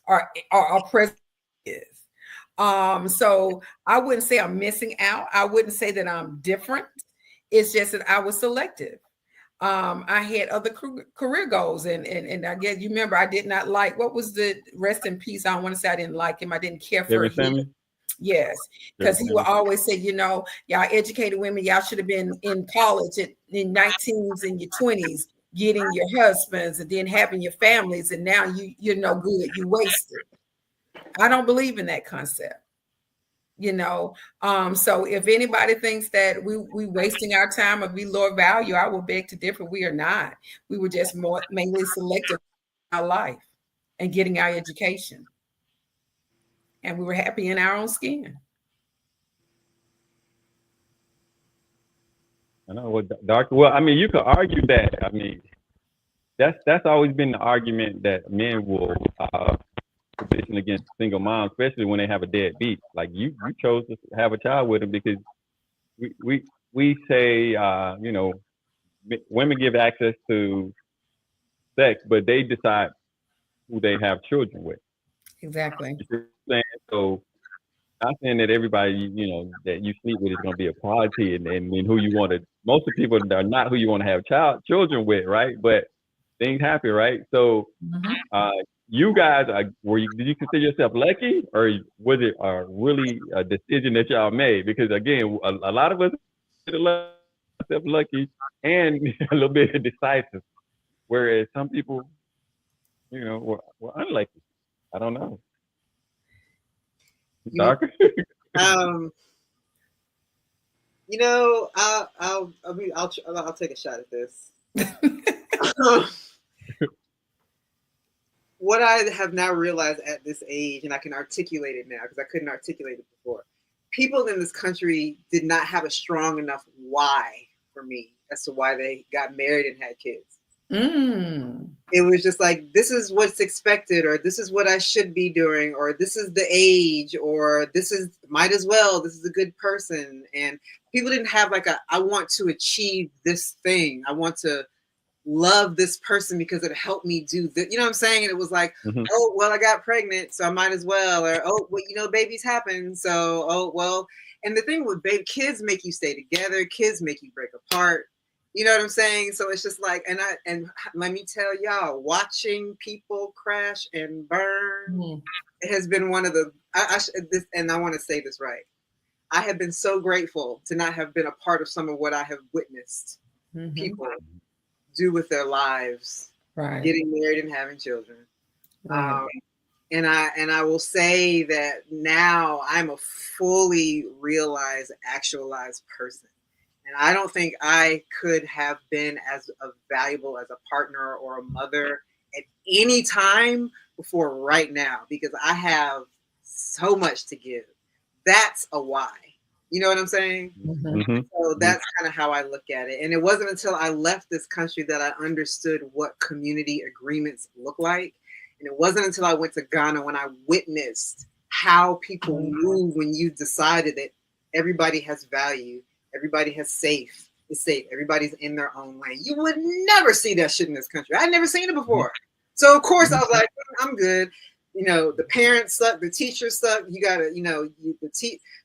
or our present is. So I wouldn't say I'm missing out. I wouldn't say that I'm different. It's just that I was selective. I had other career goals, and I guess you remember I did not like, what was the rest in peace? I don't want to say I didn't like him. I didn't care for him. Yes, because he would always say, you know, y'all educated women, y'all should have been in college in 19s and your 20s, getting your husbands and then having your families, and now you're no good, you wasted. I don't believe in that concept. You know, so if anybody thinks that we wasting our time or we lower value, I will beg to differ. We are not. We were just mainly selective in our life and getting our education. And we were happy in our own skin. I know what Doctor. Well, I mean, you could argue that. I mean, that's always been the argument that men will position against single moms, especially when they have a deadbeat. Like you chose to have a child with them because we say, you know, women give access to sex, but they decide who they have children with. Exactly. So not saying that everybody, you know, that you sleep with is going to be a quality and who you want to, most of the people are not who you want to have children with, right? But things happen, right? So you guys, did you consider yourself lucky, or was it really a decision that y'all made? Because again, a lot of us consider ourselves lucky and a little bit decisive, whereas some people, you know, were unlucky. I don't know. Doctor? You know, I'll take a shot at this. What I have now realized at this age, and I can articulate it now because I couldn't articulate it before. People in this country did not have a strong enough why for me as to why they got married and had kids. It was just like, this is what's expected, or this is what I should be doing, or this is the age, or this is might as well, this is a good person. And people didn't have like I want to achieve this thing. I want to love this person because it helped me do this. You know what I'm saying? And it was like, oh, well, I got pregnant, so I might as well. Or, oh, well, you know, babies happen. So, oh, well. And the thing with kids make you stay together. Kids make you break apart. You know what I'm saying? So it's just like, and let me tell y'all, watching people crash and burn has been one of the, and I want to say this right. I have been so grateful to not have been a part of some of what I have witnessed people do with their lives, getting married and having children. And I will say that now I'm a fully realized, actualized person. And I don't think I could have been as valuable as a partner or a mother at any time before right now, because I have so much to give. That's a why. You know what I'm saying? So that's kind of how I look at it. And it wasn't until I left this country that I understood what community agreements look like. And it wasn't until I went to Ghana when I witnessed how people move when you decided that everybody has value. Everybody is safe. Everybody's in their own lane. You would never see that shit in this country. I'd never seen it before. So of course I was like, I'm good. You know, the parents suck, the teachers suck. You gotta, you know,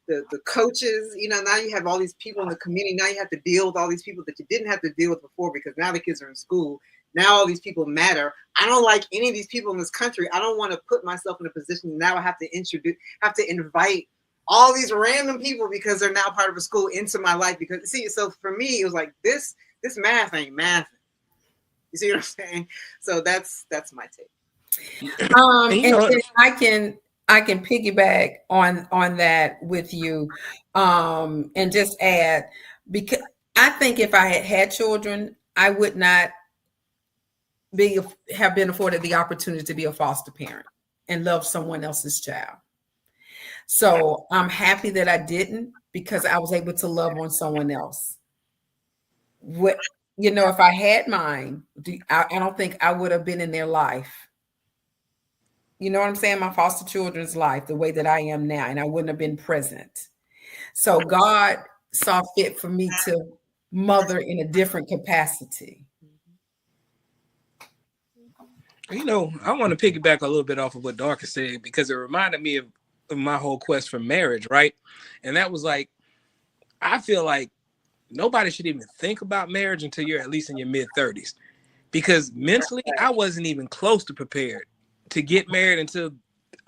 the coaches. You know, now you have all these people in the community. Now you have to deal with all these people that you didn't have to deal with before, because now the kids are in school. Now all these people matter. I don't like any of these people in this country. I don't want to put myself in a position now I have to invite all these random people because they're now part of a school into my life. Because see, so for me, it was like this math ain't math. You see what I'm saying? So that's my take. And I can piggyback on that with you, and just add, because I think if I had children, I would not have been afforded the opportunity to be a foster parent and love someone else's child. So I'm happy that I didn't, because I was able to love on someone else. What, you know, if I had mine, I don't think I would have been in their life. You know what I'm saying? My foster children's life, the way that I am now, and I wouldn't have been present. So God saw fit for me to mother in a different capacity. You know, I want to piggyback a little bit off of what Dorcas said, because it reminded me of my whole quest for marriage, right? And that was like, I feel like nobody should even think about marriage until you're at least in your mid-30s, because mentally I wasn't even close to prepared to get married until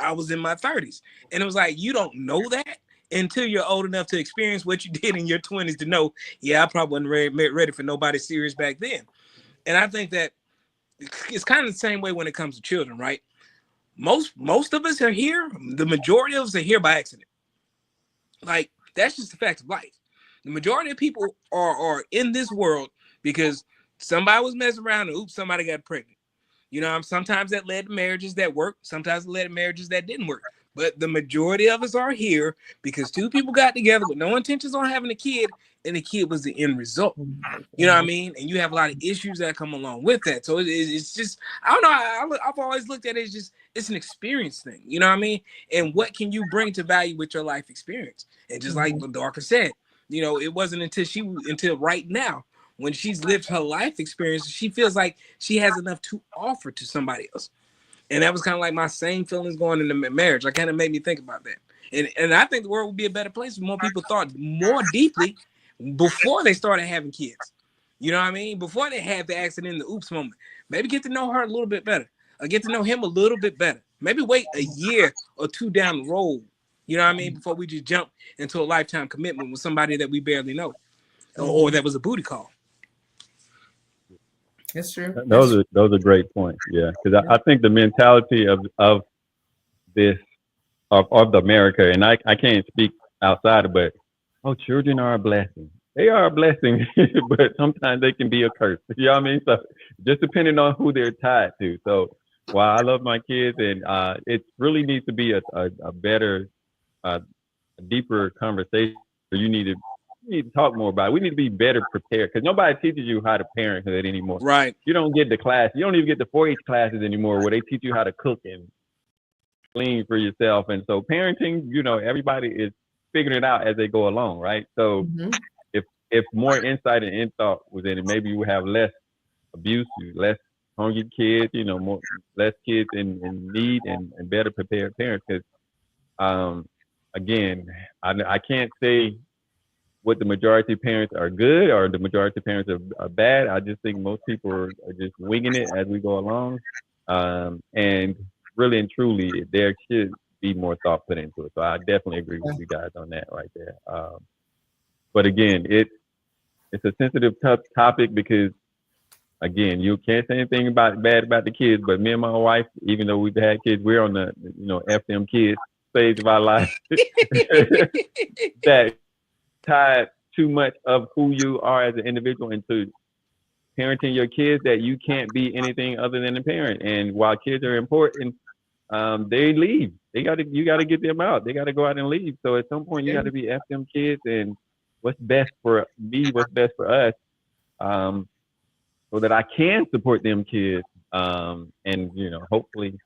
I was in my 30s. And it was like, you don't know that until you're old enough to experience what you did in your 20s to know, yeah, I probably wasn't ready for nobody serious back then. And I think that it's kind of the same way when it comes to children, right? Most of us are here. The majority of us are here by accident. Like, that's just the fact of life. The majority of people are in this world because somebody was messing around and oops, somebody got pregnant. You know, sometimes that led to marriages that worked. Sometimes it led to marriages that didn't work. But the majority of us are here because two people got together with no intentions on having a kid, and the kid was the end result. You know what I mean? And you have a lot of issues that come along with that. So it's just, I don't know. I've always looked at it as just, it's an experience thing. You know what I mean? And what can you bring to value with your life experience? And just like Dorcas said, you know, it wasn't until right now, when she's lived her life experience, she feels like she has enough to offer to somebody else. And that was kind of like my same feelings going into marriage. That kind of made me think about that. And I think the world would be a better place if more people thought more deeply before they started having kids. You know what I mean? Before they had the accident in the oops moment. Maybe get to know her a little bit better. Or get to know him a little bit better. Maybe wait a year or two down the road. You know what I mean? Before we just jump into a lifetime commitment with somebody that we barely know. Or that was a booty call. That's true. Those are great points. Yeah, because I think the mentality of this of America, and I can't speak outside of, but children are a blessing. They are a blessing, but sometimes they can be a curse. You know what I mean? So just depending on who they're tied to. So while I love my kids, and it really needs to be a better, deeper conversation. You need to talk more about it. We need to be better prepared, because nobody teaches you how to parenthood anymore. Right. You don't get the class. You don't even get the 4-H classes anymore where they teach you how to cook and clean for yourself. And so parenting, you know, everybody is figuring it out as they go along, right? So if more insight and thought was in it, maybe you would have less abuse, less hungry kids, you know, less kids in need, and better prepared parents. Because again, I can't say what the majority of parents are good or the majority of parents are bad. I just think most people are just winging it as we go along. And really and truly, there should be more thought put into it. So I definitely agree with you guys on that right there. But again, it's a sensitive, tough topic because, again, you can't say anything bad about the kids. But me and my wife, even though we've had kids, we're on the F them kids stage of our life. That tied too much of who you are as an individual into parenting your kids, that you can't be anything other than a parent. And while kids are important, they leave. You got to get them out. They got to go out and leave. So at some point, you got to be F them kids and what's best for me, what's best for us, so that I can support them kids, and hopefully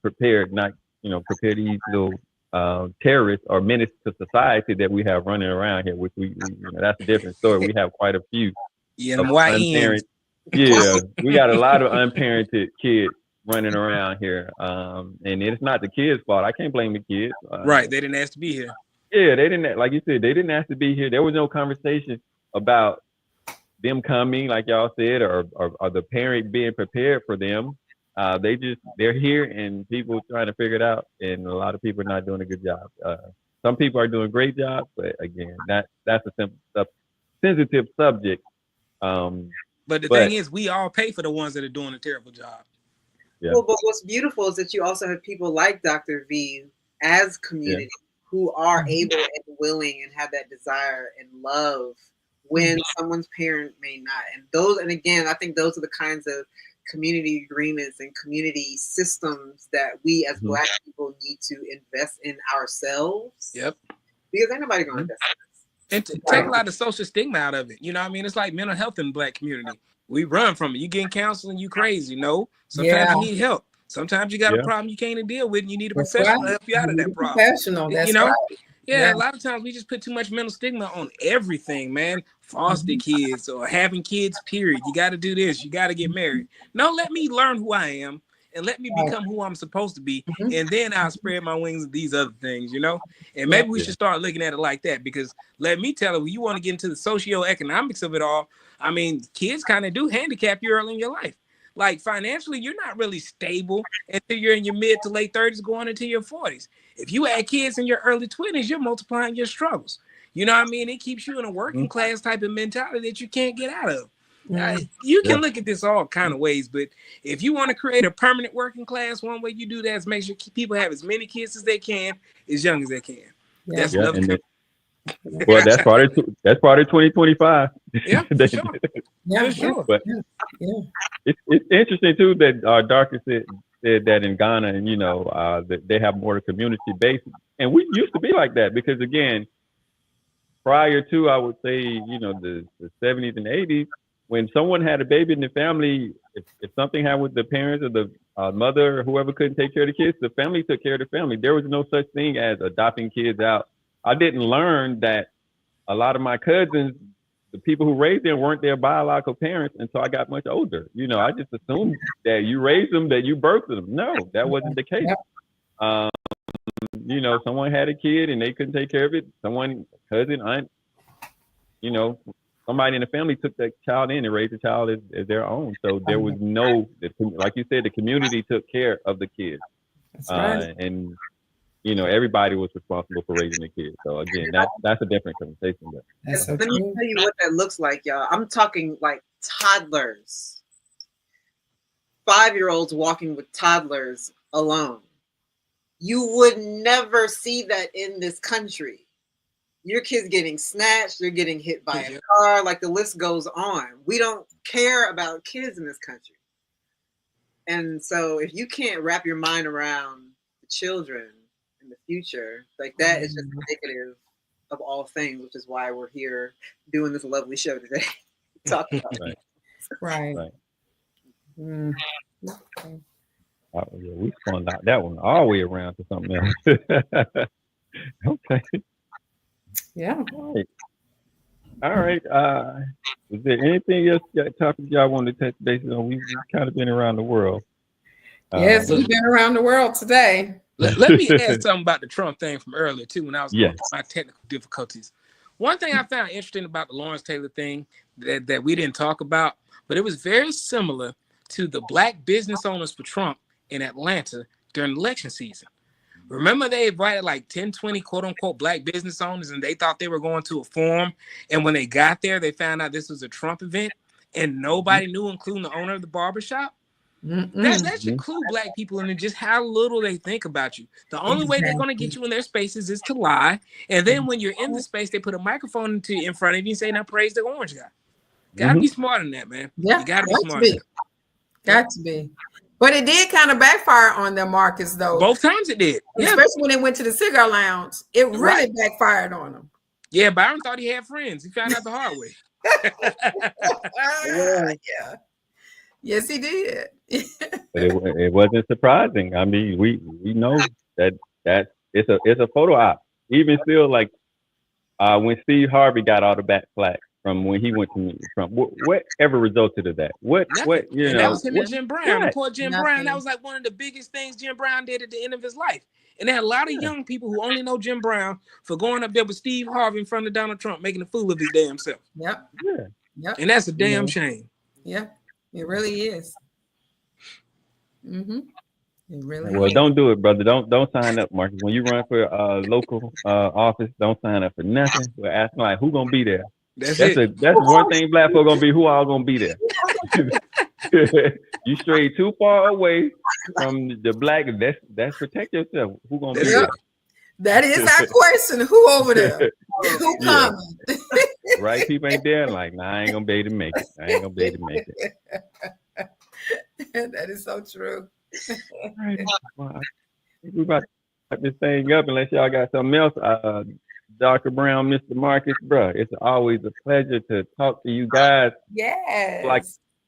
prepare these little terrorists or menace to society that we have running around here, which we that's a different story. We have quite a few. Yeah, them YNs. Yeah, we got a lot of unparented kids running around here, and it's not the kids' fault. I can't blame the kids. Right, they didn't ask to be here. Yeah, they didn't. Like you said, they didn't ask to be here. There was no conversation about them coming, like y'all said, or the parent being prepared for them. They're here, and people trying to figure it out, and a lot of people are not doing a good job. Some people are doing great jobs, but again, that's a sensitive subject. But the thing is, we all pay for the ones that are doing a terrible job. Yeah. Well, but what's beautiful is that you also have people like Dr. V as community who are able and willing and have that desire and love when someone's parent may not. And again, I think those are the kinds of community agreements and community systems that we as Black people need to invest in ourselves. Yep. Because ain't nobody gonna invest in us. And to take a lot of social stigma out of it. You know what I mean? It's like mental health in the Black community. We run from it. You getting counseling, you crazy. No. Sometimes you need help. Sometimes you got a problem you can't deal with and you need a professional to help you out of that problem. Professional, that's right. Yeah, a lot of times we just put too much mental stigma on everything, man. Foster kids or having kids, period. You got to do this. You got to get married. No, let me learn who I am and let me become who I'm supposed to be. And then I'll spread my wings of these other things, And maybe we should start looking at it like that, because let me tell you, you want to get into the socioeconomics of it all. I mean, kids kind of do handicap you early in your life. Like financially, you're not really stable until you're in your mid to late 30s going into your 40s. If you had kids in your early 20s, you're multiplying your struggles. You know what I mean? It keeps you in a working class type of mentality that you can't get out of. You can look at this all kind of ways, but if you want to create a permanent working class, one way you do that is make sure people have as many kids as they can, as young as they can. That's another. Well, that's part of 2025. Yeah, for sure. Yeah, sure. But it's interesting too that Dr. said that in Ghana, and that they have more community based, and we used to be like that because again, prior to I would say the 70s and 80s, when someone had a baby in the family, if something happened with the parents or the mother or whoever couldn't take care of the kids, the family took care of the family. There was no such thing as adopting kids out. I didn't learn that a lot of my cousins, the people who raised them, weren't their biological parents until I got much older. I just assumed that you raised them, that you birthed them. No, that wasn't the case. Someone had a kid and they couldn't take care of it. Someone, cousin, aunt, somebody in the family took that child in and raised the child as their own. So there was like you said, the community took care of the kids. That's right. And everybody was responsible for raising the kids. So again, that's a different conversation. That's so Let me tell you what that looks like, y'all. I'm talking like toddlers, 5-year-olds walking with toddlers alone. You would never see that in this country. Your kids getting snatched, they're getting hit by a car, like the list goes on. We don't care about kids in this country. And so if you can't wrap your mind around the children in the future, like that is just indicative of all things, which is why we're here doing this lovely show today. Talking about it. Right. Okay. We spun out that one all the way around to something else. Okay. Yeah. All right. Is there anything else topic y'all want to touch base on? We've kind of been around the world. Yes, we've been around the world today. Let me ask something about the Trump thing from earlier too, when I was going through my technical difficulties. One thing I found interesting about the Lawrence Taylor thing that we didn't talk about, but it was very similar to the black business owners for Trump in Atlanta during election season. Remember, they invited like 10, 20 quote unquote black business owners, and they thought they were going to a forum. And when they got there, they found out this was a Trump event, and nobody knew, including the owner of the barbershop. That should clue black people into just how little they think about you. The only way they're going to get you in their spaces is to lie. And then when you're in the space, they put a microphone in front of you and say, now praise the orange guy. Gotta be smart in that, man. Yeah, you gotta be smart. Got to be. But it did kind of backfire on them, Marcus, though. Both times it did. Especially when they went to the cigar lounge. It really backfired on them. Yeah, Byron thought he had friends. He found out the hard way. Yeah. Yes, he did. But it wasn't surprising. I mean, we know that it's a photo op. Even still, like when Steve Harvey got all the backlash from when he went to meet Trump, whatever resulted of that? What you and know? that was him and Jim Brown. What? Poor Jim Brown. That was like one of the biggest things Jim Brown did at the end of his life. And there are a lot of young people who only know Jim Brown for going up there with Steve Harvey in front of Donald Trump, making a fool of his damn self. Yep. Yeah. Yep. And that's a damn shame. Yeah, it really is. It really Well, is. don't do it, brother. Don't sign up, Marcus. When you run for local office, don't sign up for nothing. We're asking like, who gonna be there? That's one thing black folk gonna be. Who all gonna be there? You strayed too far away from the black. That's protect yourself. Who gonna be there? That is our question. Who over there? Who coming? Right? People ain't there. Like, nah, I ain't gonna be able to make it. That is so true. All right. Well, I think we're about to wrap this thing up unless y'all got something else. Dr. Brown, Mr. Marcus, bro, it's always a pleasure to talk to you guys. Yes. Like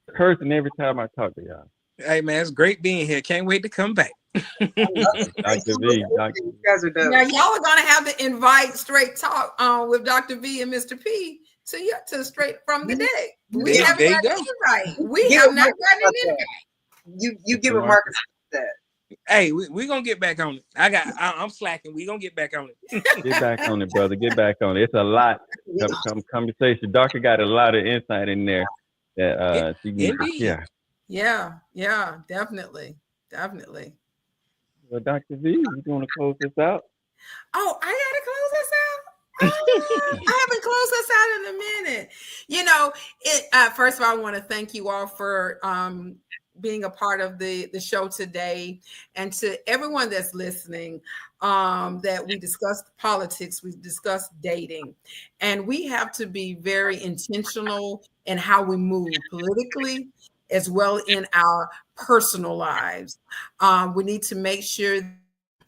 a person every time I talk to y'all. Hey, man, it's great being here. Can't wait to come back. Dr. V. You guys are dope. Now y'all are gonna have to invite Straight Talk with Dr. V and Mr. P to straight from the day. We have not gotten an invite. We have not gotten an invite. You give a Marcus that. Hey, we're gonna get back on it. I'm slacking. We're gonna get back on it. Get back on it, brother. Get back on it. It's a lot of conversation. Doctor got a lot of insight in there that Yeah, definitely. Well, Dr. V, you want to close this out? Oh, I gotta close this out. Oh, I haven't closed this out in a minute. You know, first of all, I want to thank you all for being a part of the show today, and to everyone that's listening. That we discussed politics, we discussed dating, and we have to be very intentional in how we move politically, as well in our personal lives. We need to make sure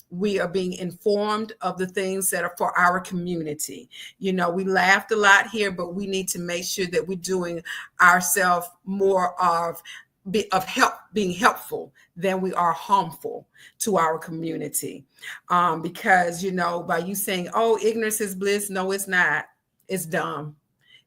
we are being informed of the things that are for our community. You know, we laughed a lot here, but we need to make sure that we're doing ourselves more of being helpful than we are harmful to our community. Because, you know, by you saying, oh, ignorance is bliss, no, it's not. It's dumb.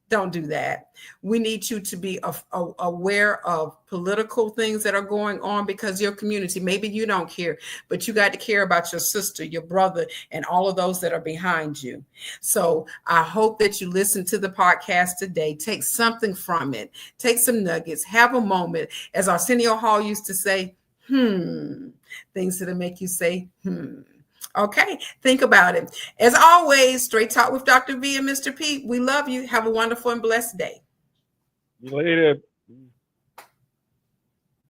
Don't do that. We need you to be aware of political things that are going on, because your community, maybe you don't care, but you got to care about your sister, your brother, and all of those that are behind you. So I hope that you listen to the podcast today. Take something from it. Take some nuggets. Have a moment. As Arsenio Hall used to say, things that'll make you say, Okay, think about it. As always, Straight Talk with Dr. V and Mr. P. We love you. Have a wonderful and blessed day. See you later.